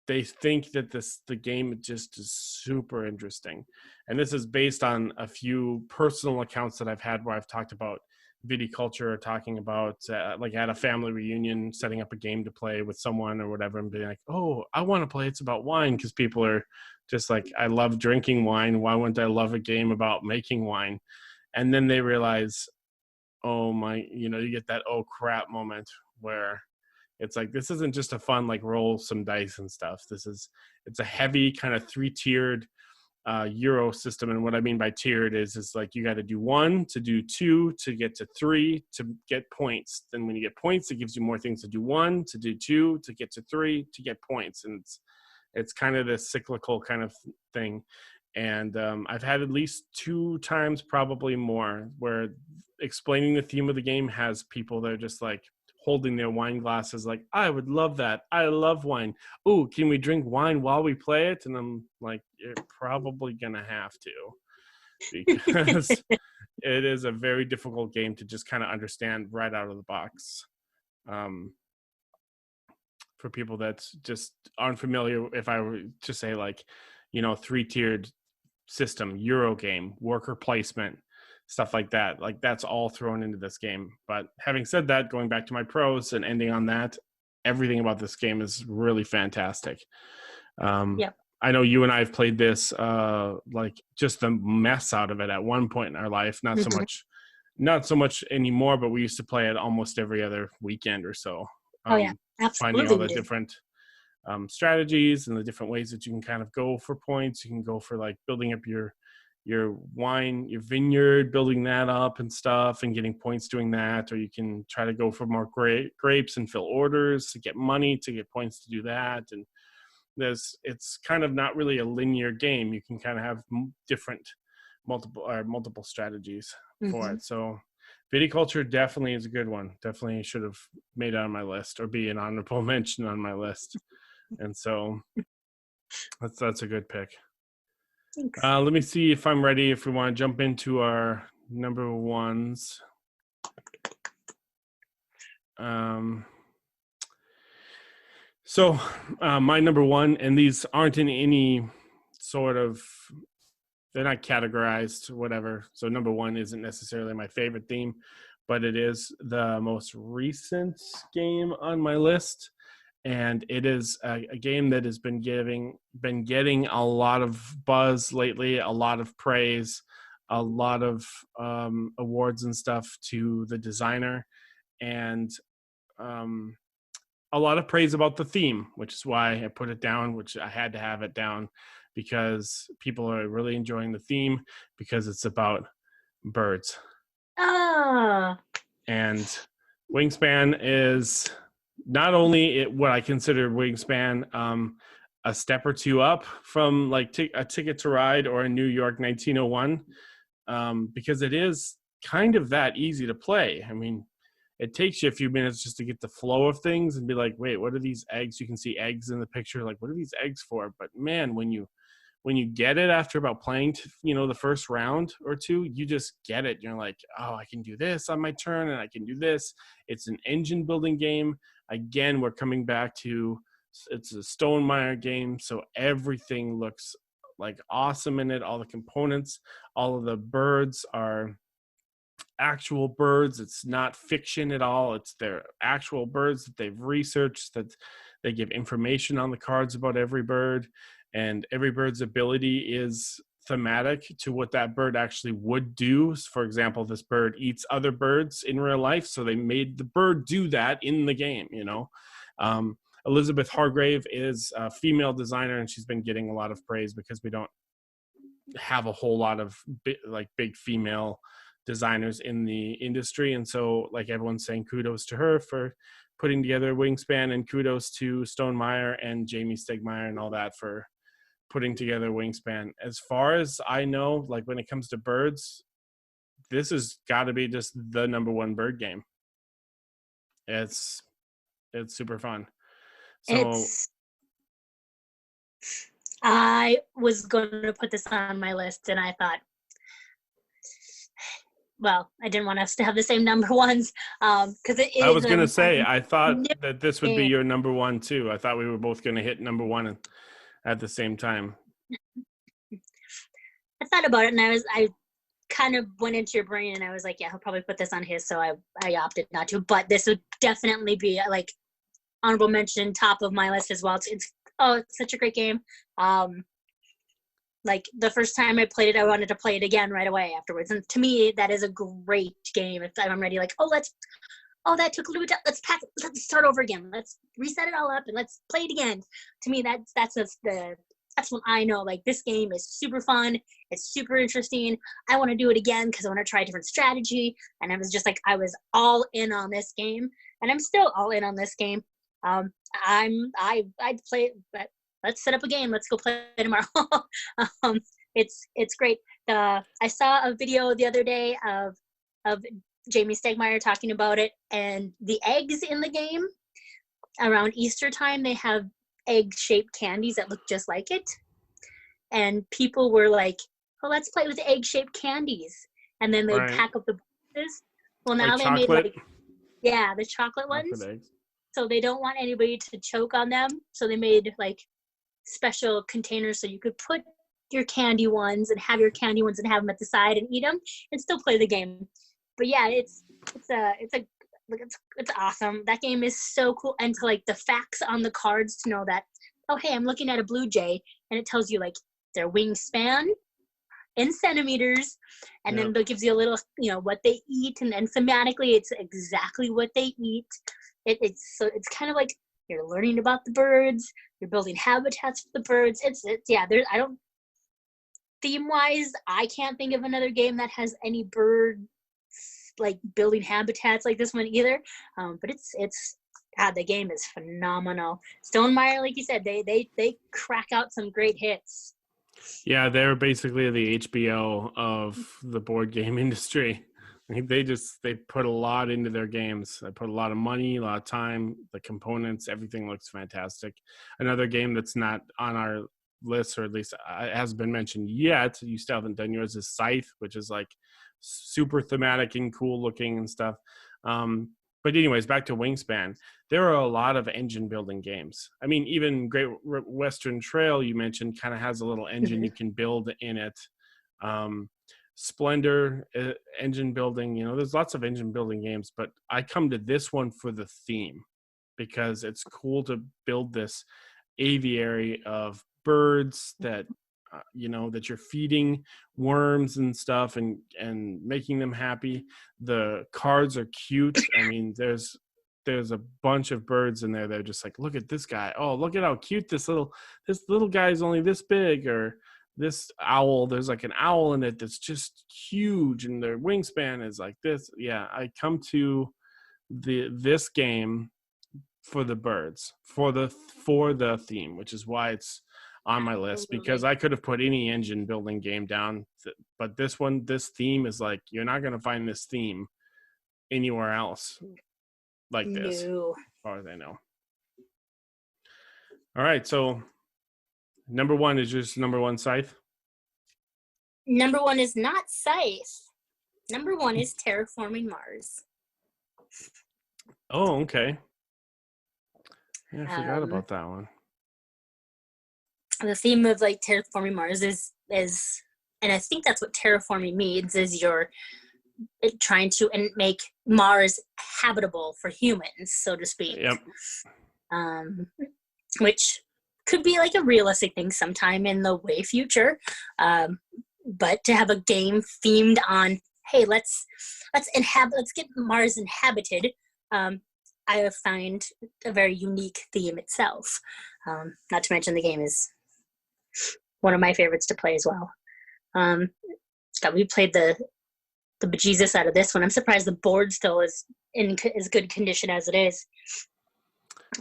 they think that the game just is super interesting. And this is based on a few personal accounts that I've had where I've talked about viticulture, or talking about like at a family reunion, setting up a game to play with someone or whatever, and being like, oh, I want to play, it's about wine, because people are just like, I love drinking wine, why wouldn't I love a game about making wine? And then they realize, oh my, you get that oh crap moment where it's like, this isn't just a fun like roll some dice and stuff. It's a heavy kind of 3-tiered Euro system. And what I mean by tiered is like you got to do 1 to do 2 to get to 3 to get points. Then when you get points, it gives you more things to do 1 to do 2 to get to 3 to get points. And it's kind of this cyclical kind of thing. And I've had at least 2 times, probably more, where explaining the theme of the game has people that are just like holding their wine glasses like, I would love that. I love wine. Oh, can we drink wine while we play it? And I'm like, you're probably going to have to, because it is a very difficult game to just kind of understand right out of the box. For people that just aren't familiar, if I were to say like, 3-tiered system, Euro game, worker placement, stuff like that. Like that's all thrown into this game. But having said that, going back to my pros and ending on that, everything about this game is really fantastic. Yep. I know you and I have played this, like just the mess out of it at one point in our life. Not so much anymore, but we used to play it almost every other weekend or so. Oh yeah, absolutely. Finding all the different strategies and the different ways that you can kind of go for points. You can go for like building up your wine, your vineyard, building that up and stuff and getting points doing that. Or you can try to go for more grapes and fill orders to get money, to get points to do that. And it's kind of not really a linear game. You can kind of have different multiple strategies for it. So Viticulture definitely is a good one. Definitely should have made it on my list or be an honorable mention on my list. And so that's a good pick. Thanks. Let me see if I'm ready. If we want to jump into our number ones. So my number one, and these aren't in any sort of, they're not categorized, whatever. So number one isn't necessarily my favorite theme, but it is the most recent game on my list. And it is a game that has been getting a lot of buzz lately, a lot of praise, a lot of awards and stuff to the designer, and a lot of praise about the theme, which is why I put it down, which I had to have it down because people are really enjoying the theme because it's about birds. And Wingspan is not only what I consider Wingspan, a step or two up from like a Ticket to Ride or a New York 1901, because it is kind of that easy to play. I mean, it takes you a few minutes just to get the flow of things and be like, wait, what are these eggs? You can see eggs in the picture. Like, what are these eggs for? But man, when you get it after about playing, the first round or two, you just get it. You're like, oh, I can do this on my turn and I can do this. It's an engine building game. Again, we're coming back to, it's a Stonemaier game. So everything looks like awesome in it. All the components, all of the birds are actual birds. It's not fiction at all. It's their actual birds that they've researched, that they give information on the cards about every bird, and every bird's ability is thematic to what that bird actually would do. For example, this bird eats other birds in real life, so they made the bird do that in the game. Elizabeth Hargrave is a female designer, and she's been getting a lot of praise because we don't have a whole lot of big female designers in the industry. And so like everyone's saying, kudos to her for putting together Wingspan, and kudos to Stonemaier and Jamie Stegmaier and all that for putting together Wingspan. As far as I know, like when it comes to birds, this has got to be just the number one bird game. It's super fun. So I was going to put this on my list, and I thought, well, I didn't want us to have the same number ones because it is. I was going to say, I thought that this would be your number one too. I thought we were both going to hit number one at the same time. I thought about it, and I kind of went into your brain, and I was like, yeah, he'll probably put this on his, so I opted not to. But this would definitely be like honorable mention, top of my list as well. It's such a great game. Like the first time I played it, I wanted to play it again right away afterwards. And to me, that is a great game. If I'm ready, like, that took a little bit. Let's start over again. Let's reset it all up and let's play it again. To me, that's when I know, like, this game is super fun. It's super interesting. I want to do it again because I want to try a different strategy. And I was just like, I was all in on this game, and I'm still all in on this game. I'd play it, but let's set up a game. Let's go play tomorrow. It's great. I saw a video the other day of Jamie Stegmaier talking about it, and the eggs in the game around Easter time, they have egg-shaped candies that look just like it. And people were like, well, let's play with egg-shaped candies. And then they'd pack up the boxes. Well, now they made the chocolate ones. So they don't want anybody to choke on them. So they made like special containers so you could put your candy ones and have them at the side and eat them and still play the game. But yeah, it's awesome. That game is so cool. And to like the facts on the cards to know that, oh, hey, I'm looking at a blue jay, and it tells you like their wingspan in centimeters, and then it gives you a little, what they eat, and then thematically it's exactly what they eat. It's kind of like you're learning about the birds, you're building habitats for the birds. Theme-wise, I can't think of another game that has any bird like building habitats like this one either. But the game is phenomenal. Stonemaier, like you said, they crack out some great hits. Yeah, they're basically the HBO of the board game industry. They put a lot into their games. They put a lot of money, a lot of time, the components, everything looks fantastic. Another game that's not on our list, or at least hasn't been mentioned yet, you still haven't done yours, is Scythe, which is like super thematic and cool looking and stuff. But anyways, back to Wingspan. There are a lot of engine building games. I mean, even Great Western Trail you mentioned kind of has a little engine you can build in it. Splendor, engine building, there's lots of engine building games, but I come to this one for the theme, because it's cool to build this aviary of birds that that you're feeding worms and stuff, and making them happy. The cards are cute. I mean, there's a bunch of birds in there that are just like, look at this guy, oh, look at how cute this little guy is, only this big. Or this owl, there's like an owl in it that's just huge, and their wingspan is like this. Yeah, I come to this game for the birds, for the theme, which is why it's on my list, because I could have put any engine building game down, but this theme is like, you're not going to find this theme anywhere else like this, as far as I know. All right, so number one is just number one Scythe. Number one is not Scythe. Number one is Terraforming Mars. Oh, okay. Yeah, I forgot about that one. The theme of like Terraforming Mars is, and I think that's what terraforming means, is you're trying to make Mars habitable for humans, so to speak. Yep. Which could be like a realistic thing sometime in the way future. But to have a game themed on, hey, let's get Mars inhabited, I find a very unique theme itself. Not to mention the game is one of my favorites to play as well. We played the bejesus out of this one. I'm surprised the board still is in as good condition as it is.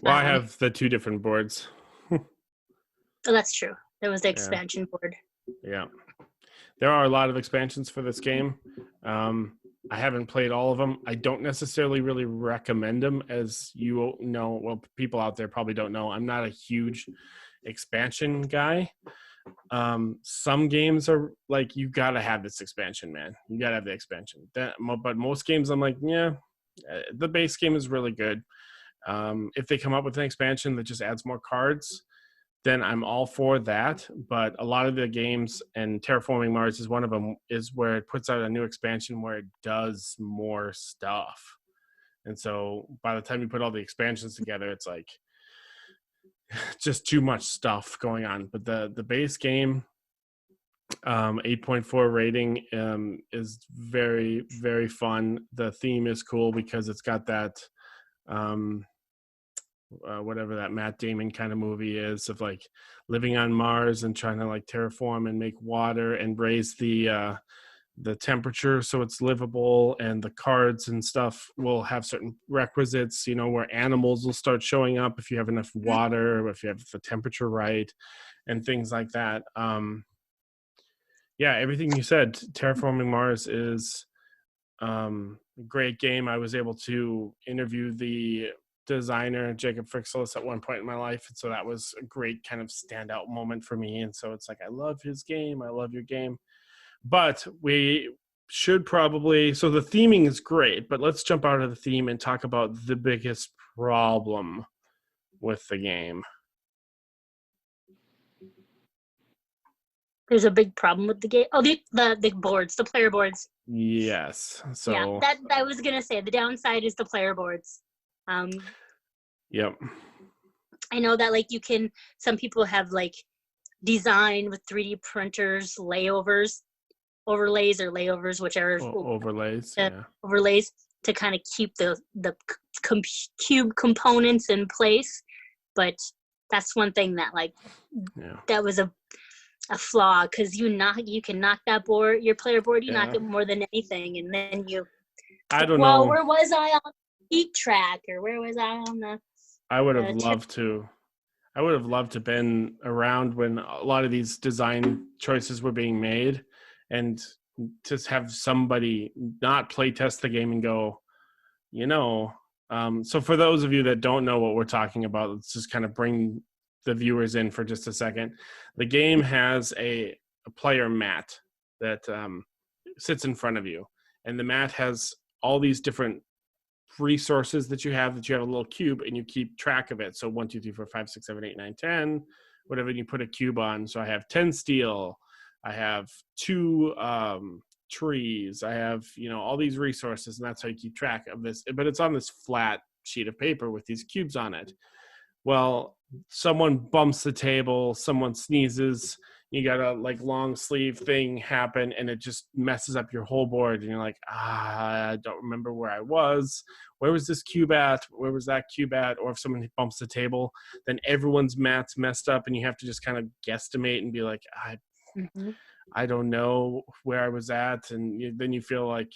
Well, I have the two different boards. Oh, that's true. There was the expansion board. Yeah. There are a lot of expansions for this game. I haven't played all of them. I don't necessarily really recommend them, as you know. Well, people out there probably don't know. I'm not a huge expansion guy. Some games are like, you got to have this expansion, man. You got to have the expansion. But most games, I'm like, yeah, the base game is really good. If they come up with an expansion that just adds more cards, then I'm all for that. But a lot of the games, and Terraforming Mars is one of them, is where it puts out a new expansion where it does more stuff. And so by the time you put all the expansions together, it's like just too much stuff going on. But the base game, 8.4 rating, is very, very fun. The theme is cool because it's got that whatever that Matt Damon kind of movie is, of like living on Mars and trying to like terraform and make water and raise the temperature so it's livable, and the cards and stuff will have certain requisites, where animals will start showing up if you have enough water, or if you have the temperature right, and things like that. Yeah, everything you said. Terraforming Mars is a great game. I was able to interview the designer, Jacob Frixelis, at one point in my life, and so that was a great kind of standout moment for me. And so it's like, I love his game, I love your game. But we should probably, so the theming is great, but let's jump out of the theme and talk about the biggest problem with the game. There's a big problem with the game. Oh, the boards, the player boards. Yes. So yeah, that I was gonna say, the downside is the player boards. Yep. I know that some people have like designed with 3D printers overlays, whichever overlays. Overlays to kind of keep the cube components in place. But that's one thing that that was a flaw, because you can knock that board, your player board, knock it more than anything, and then I don't know. Where was I on the peak track, or where was I on the? I would have loved to been around when a lot of these design choices were being made, and to have somebody not play test the game and go, so for those of you that don't know what we're talking about, let's just kind of bring the viewers in for just a second. The game has a player mat that sits in front of you, and the mat has all these different resources that you have a little cube, and you keep track of it. So 1 2 3 4 5 6 7 8 9 10, whatever, and you put a cube on. So I have 10 steel, I have 2 trees, I have all these resources, and that's how you keep track of this. But it's on this flat sheet of paper with these cubes on it. Well, someone bumps the table, someone sneezes, you got a long sleeve thing happen, and it just messes up your whole board, and you're like, I don't remember where I was. Where was this cube at? Where was that cube at? Or if someone bumps the table, then everyone's mat's messed up, and you have to just kind of guesstimate and be like, I don't know where I was at, and then you feel like,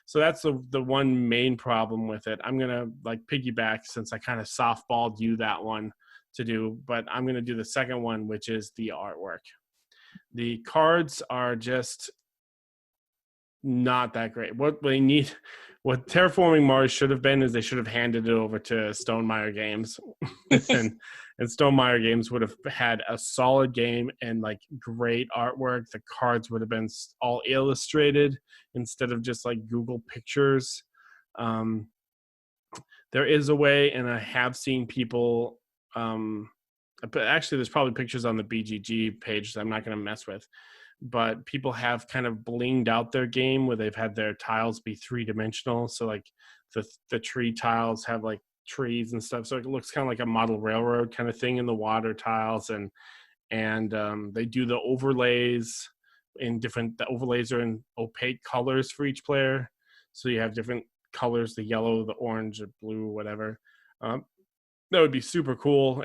so that's the one main problem with it. I'm gonna piggyback, since I kind of softballed you that one to do, but I'm gonna do the second one, which is the artwork. The cards are just not that great. What Terraforming Mars should have been is they should have handed it over to Stonemaier Games, and Stonemaier Games would have had a solid game and great artwork. The cards would have been all illustrated instead of just Google pictures. There is a way, and I have seen people. But actually, there's probably pictures on the BGG page that I'm not going to mess with. But people have kind of blinged out their game where they've had their tiles be 3-dimensional. So the tree tiles have trees and stuff. So it looks kind of like a model railroad kind of thing in the water tiles. And they do the overlays the overlays are in opaque colors for each player. So you have different colors, the yellow, the orange, the blue, whatever. That would be super cool.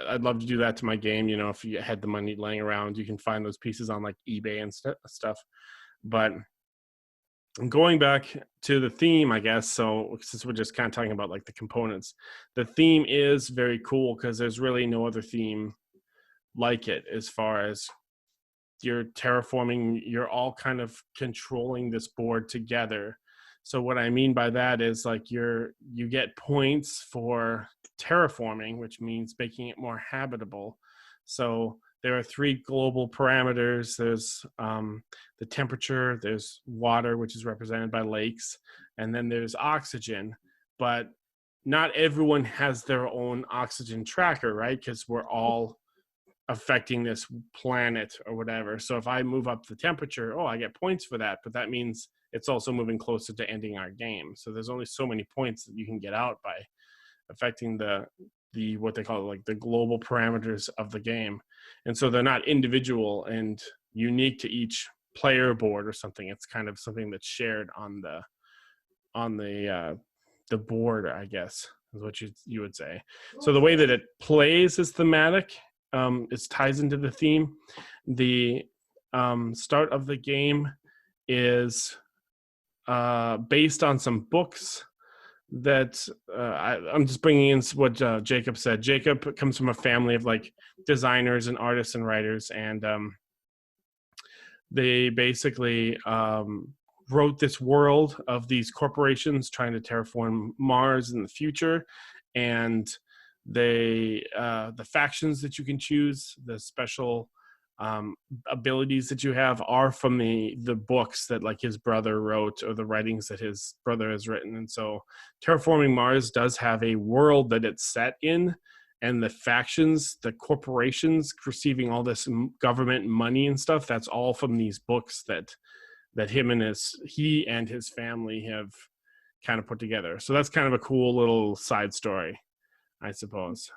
I'd love to do that to my game. If you had the money laying around, you can find those pieces on eBay and stuff. But going back to the theme, I guess, so since we're just kind of talking about the components, the theme is very cool because there's really no other theme like it. As far as you're terraforming, you're all kind of controlling this board together. So what I mean by that is you get points for terraforming, which means making it more habitable. So there are 3 global parameters. There's the temperature, there's water, which is represented by lakes, and then there's oxygen. But not everyone has their own oxygen tracker, right? Because we're all affecting this planet or whatever. So if I move up the temperature, I get points for that, but that means it's also moving closer to ending our game. So there's only so many points that you can get out by affecting the what they call the global parameters of the game. And so they're not individual and unique to each player board or something. It's kind of something that's shared on the board, I guess, is what you would say. So the way that it plays is thematic. It ties into the theme. The start of the game is based on some books that I'm just bringing in what Jacob said. Jacob comes from a family of designers and artists and writers, and they basically wrote this world of these corporations trying to terraform Mars in the future, and the factions that you can choose, the special abilities that you have are from the books that his brother wrote, or the writings that his brother has written. And so Terraforming Mars does have a world that it's set in, and the factions, the corporations receiving all this government money and stuff, that's all from these books that he and his family have kind of put together. So that's kind of a cool little side story, I suppose.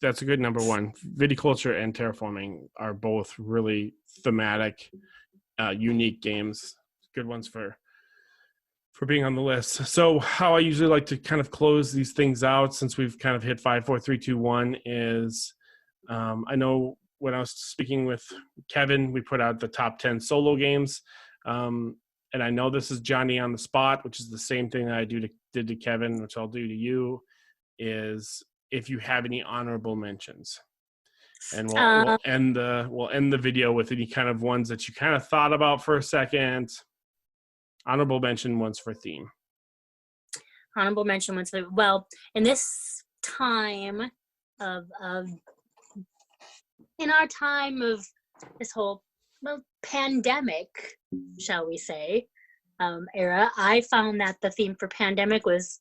That's a good number one. Viticulture and terraforming are both really thematic, unique games. Good ones for being on the list. So how I usually like to kind of close these things out, since we've kind of hit 5, 4, 3, 2, 1, is I know when I was speaking with Kevin, we put out the top 10 solo games. And I know this is Johnny on the spot, which is the same thing that I did to Kevin, which I'll do to you, is if you have any honorable mentions. And Um, we'll end the video with any kind of ones that you kind of thought about for a second. Honorable mention ones for theme. Honorable mention ones. Well, in this time of in our time of this whole pandemic, shall we say, era, I found that the theme for pandemic was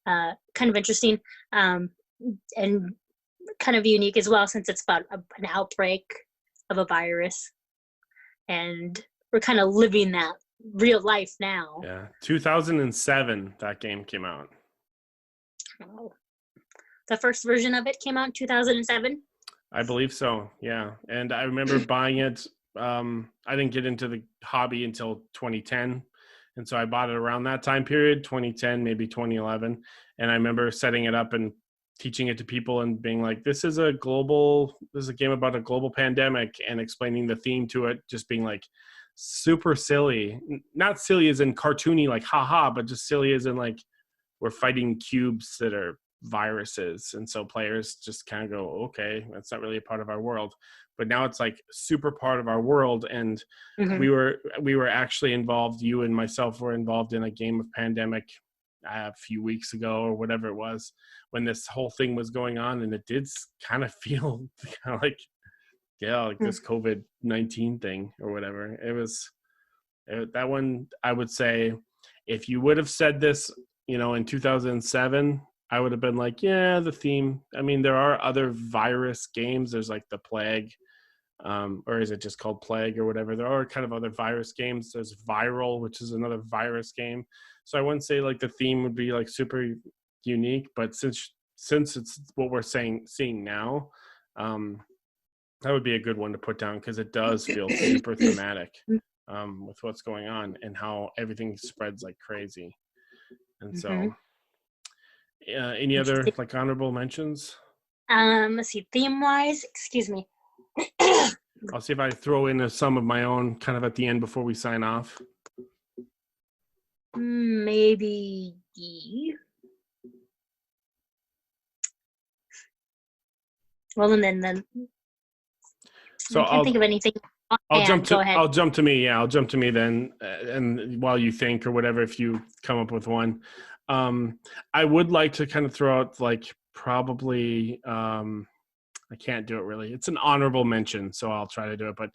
kind of interesting and kind of unique as well, since it's about an outbreak of a virus, and we're kind of living that real life now. Yeah, 2007 that game came out. Oh. The first version of it came out in 2007. I believe so. Yeah, and I remember buying it. I didn't get into the hobby until 2010, and so I bought it around that time period, 2010, maybe 2011. And I remember setting it up and teaching it to people and being like, this is a game about a global pandemic, and explaining the theme to it, just being like super silly. Not silly as in cartoony, like haha, but just silly as in like we're fighting cubes that are viruses, and so players just kind of go, okay, that's not really a part of our world. But now it's like super part of our world. And we were actually involved, you and myself were involved in a game of pandemic a few weeks ago or whatever it was, when this whole thing was going on, and it did kind of feel kind of like, yeah, like this COVID-19 thing or whatever. That one, I would say, if you would have said this, in 2007, I would have been like, yeah, the theme. I mean, there are other virus games. There's like the Plague, or is it just called Plague or whatever? There are kind of other virus games. There's Viral, which is another virus game. So I wouldn't say like the theme would be like super unique, but since it's what we're seeing now, that would be a good one to put down, because it does feel super thematic with what's going on and how everything spreads like crazy. And so, any other like honorable mentions? Let's see, theme wise, excuse me. I'll see if I throw in some of my own kind of at the end before we sign off. Maybe. Well, and then. So I can't think of anything. I'll jump to me. Yeah, I'll jump to me then, and while you think or whatever, if you come up with one, I would like to kind of throw out like probably. I can't do it really. It's an honorable mention, so I'll try to do it. But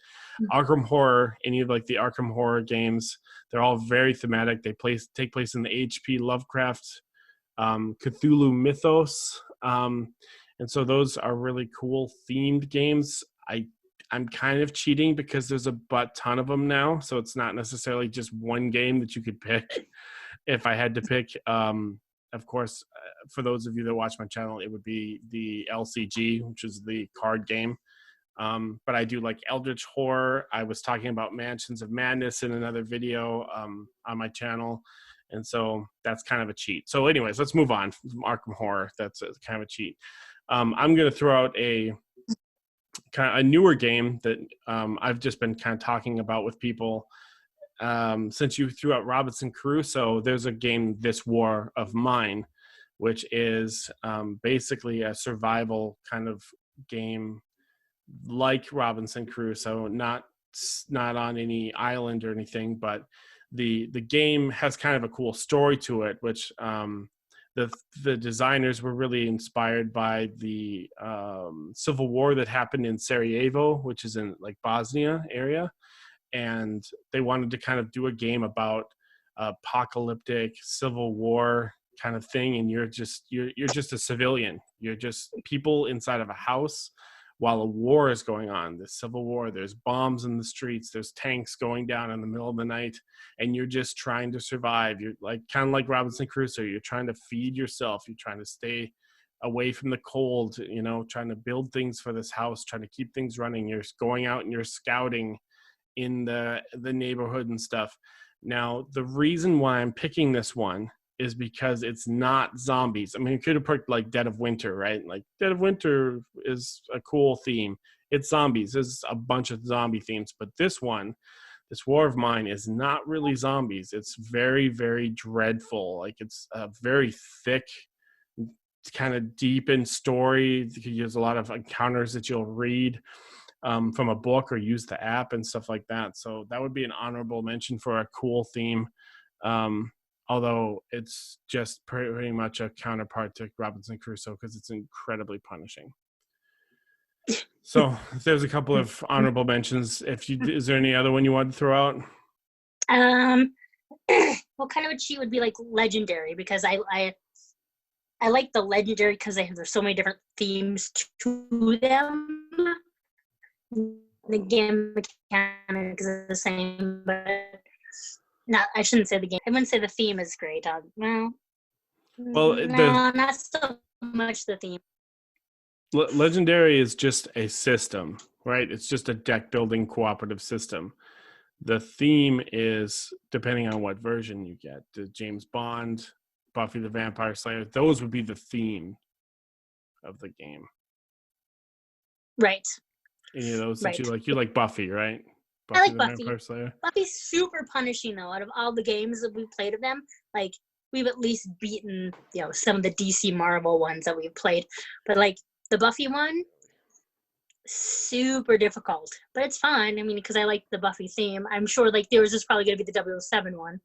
Arkham Horror, any of like the Arkham Horror games, they're all very thematic. They take place in the H.P. Lovecraft Cthulhu mythos, and so those are really cool themed games. I'm kind of cheating because there's a ton of them now, so it's not necessarily just one game that you could pick. If I had to pick, of course, for those of you that watch my channel, it would be the LCG, which is the card game. But I do like Eldritch Horror. I was talking about Mansions of Madness in another video on my channel. And so that's kind of a cheat. So anyways, let's move on from Arkham Horror. That's kind of a cheat. I'm going to throw out a newer game that I've just been kind of talking about with people. Since you threw out Robinson Crusoe, there's a game, This War of Mine, which is basically a survival kind of game like Robinson Crusoe, not on any island or anything, but the game has kind of a cool story to it, which the designers were really inspired by the civil war that happened in Sarajevo, which is in like Bosnia area. And they wanted to kind of do a game about apocalyptic civil war kind of thing, and you're just a civilian. You're just people inside of a house while a war is going on, the civil war. There's bombs in the streets, there's tanks going down in the middle of the night, and you're just trying to survive. You're like kind of like Robinson Crusoe. You're trying to feed yourself. You're trying to stay away from the cold, trying to build things for this house, trying to keep things running. You're going out and you're scouting in the neighborhood and stuff. Now, the reason why I'm picking this one is because it's not zombies. I mean, you could have picked like Dead of Winter, right? Like Dead of Winter is a cool theme. It's zombies. There's a bunch of zombie themes, but this one, This War of Mine, is not really zombies. It's very, very dreadful. Like it's a very thick kind of deep in story. You can use a lot of encounters that you'll read from a book or use the app and stuff like that. So that would be an honorable mention for a cool theme. Although it's just pretty much a counterpart to Robinson Crusoe because it's incredibly punishing. So there's a couple of honorable mentions. Is there any other one you wanted to throw out? Well, kind of a cheat would be like legendary, because I like the legendary because there's so many different themes to them. The game mechanics is the same, but I shouldn't say the game. I wouldn't say the theme is great. No, not so much the theme. Legendary is just a system, right? It's just a deck building cooperative system. The theme is, depending on what version you get, the James Bond, Buffy the Vampire Slayer, those would be the theme of the game. Right. Any of those that you like? You like Buffy, right? I like Buffy. Vampire Slayer. Buffy's super punishing, though. Out of all the games that we've played of them, like, we've at least beaten, some of the DC Marvel ones that we've played. But, like, the Buffy one, super difficult. But it's fine. I mean, because I like the Buffy theme. I'm sure, like, yours is probably going to be the 007 one.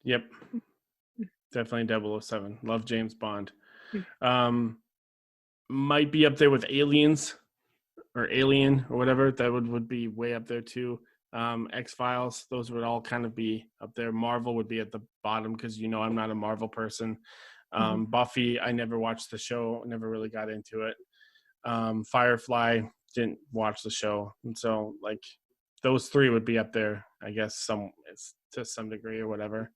Yep. Definitely 007. Love James Bond. Might be up there with Aliens or Alien or whatever. That would be way up there too. X-Files, those would all kind of be up there. Marvel would be at the bottom because I'm not a Marvel person. Buffy, I never watched the show, never really got into it. Firefly, didn't watch the show. And so like those three would be up there, I guess, to some degree or whatever.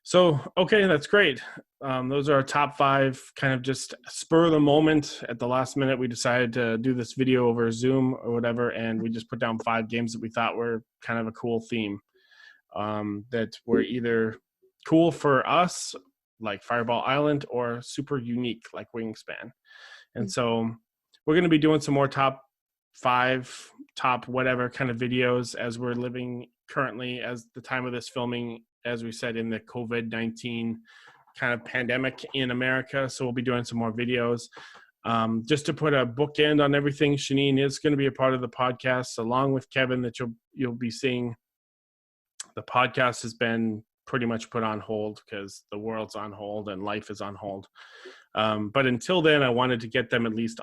So, okay, that's great. Those are our top 5, kind of just spur of the moment. At the last minute, we decided to do this video over Zoom or whatever, and we just put down 5 games that we thought were kind of a cool theme, that were either cool for us, like Fireball Island, or super unique, like Wingspan. And so we're going to be doing some more top 5, top whatever kind of videos as we're living currently, as the time of this filming, as we said, in the COVID-19 kind of pandemic in America. So we'll be doing some more videos. Just to put a bookend on everything, Chaneen is going to be a part of the podcast along with Kevin that you'll be seeing. The podcast has been pretty much put on hold because the world's on hold and life is on hold. But until then, I wanted to get them at least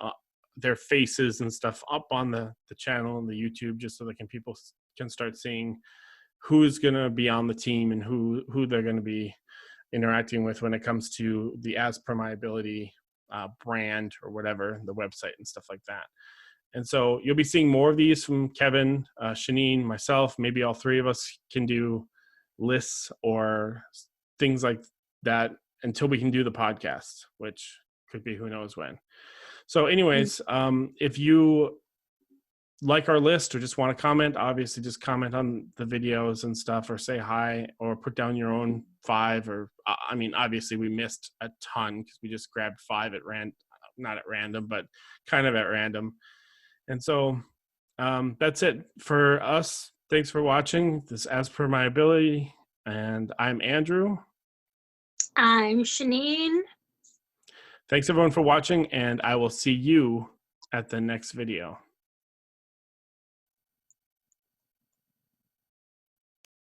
their faces and stuff up on the channel and the YouTube, just so that people can start seeing who's going to be on the team and who they're going to be interacting with when it comes to the As Per My Ability brand or whatever, the website and stuff like that. And so you'll be seeing more of these from Kevin, Chaneen, myself. Maybe all 3 of us can do lists or things like that until we can do the podcast, which could be who knows when. So anyways, if you like our list or just want to comment, obviously just comment on the videos and stuff, or say hi, or put down your own 5, or obviously we missed a ton because we just grabbed 5 not at random, but kind of at random. And so that's it for us. Thanks for watching this As Per My Ability, and I'm Andrew. I'm Chaneen. Thanks everyone for watching, and I will see you at the next video.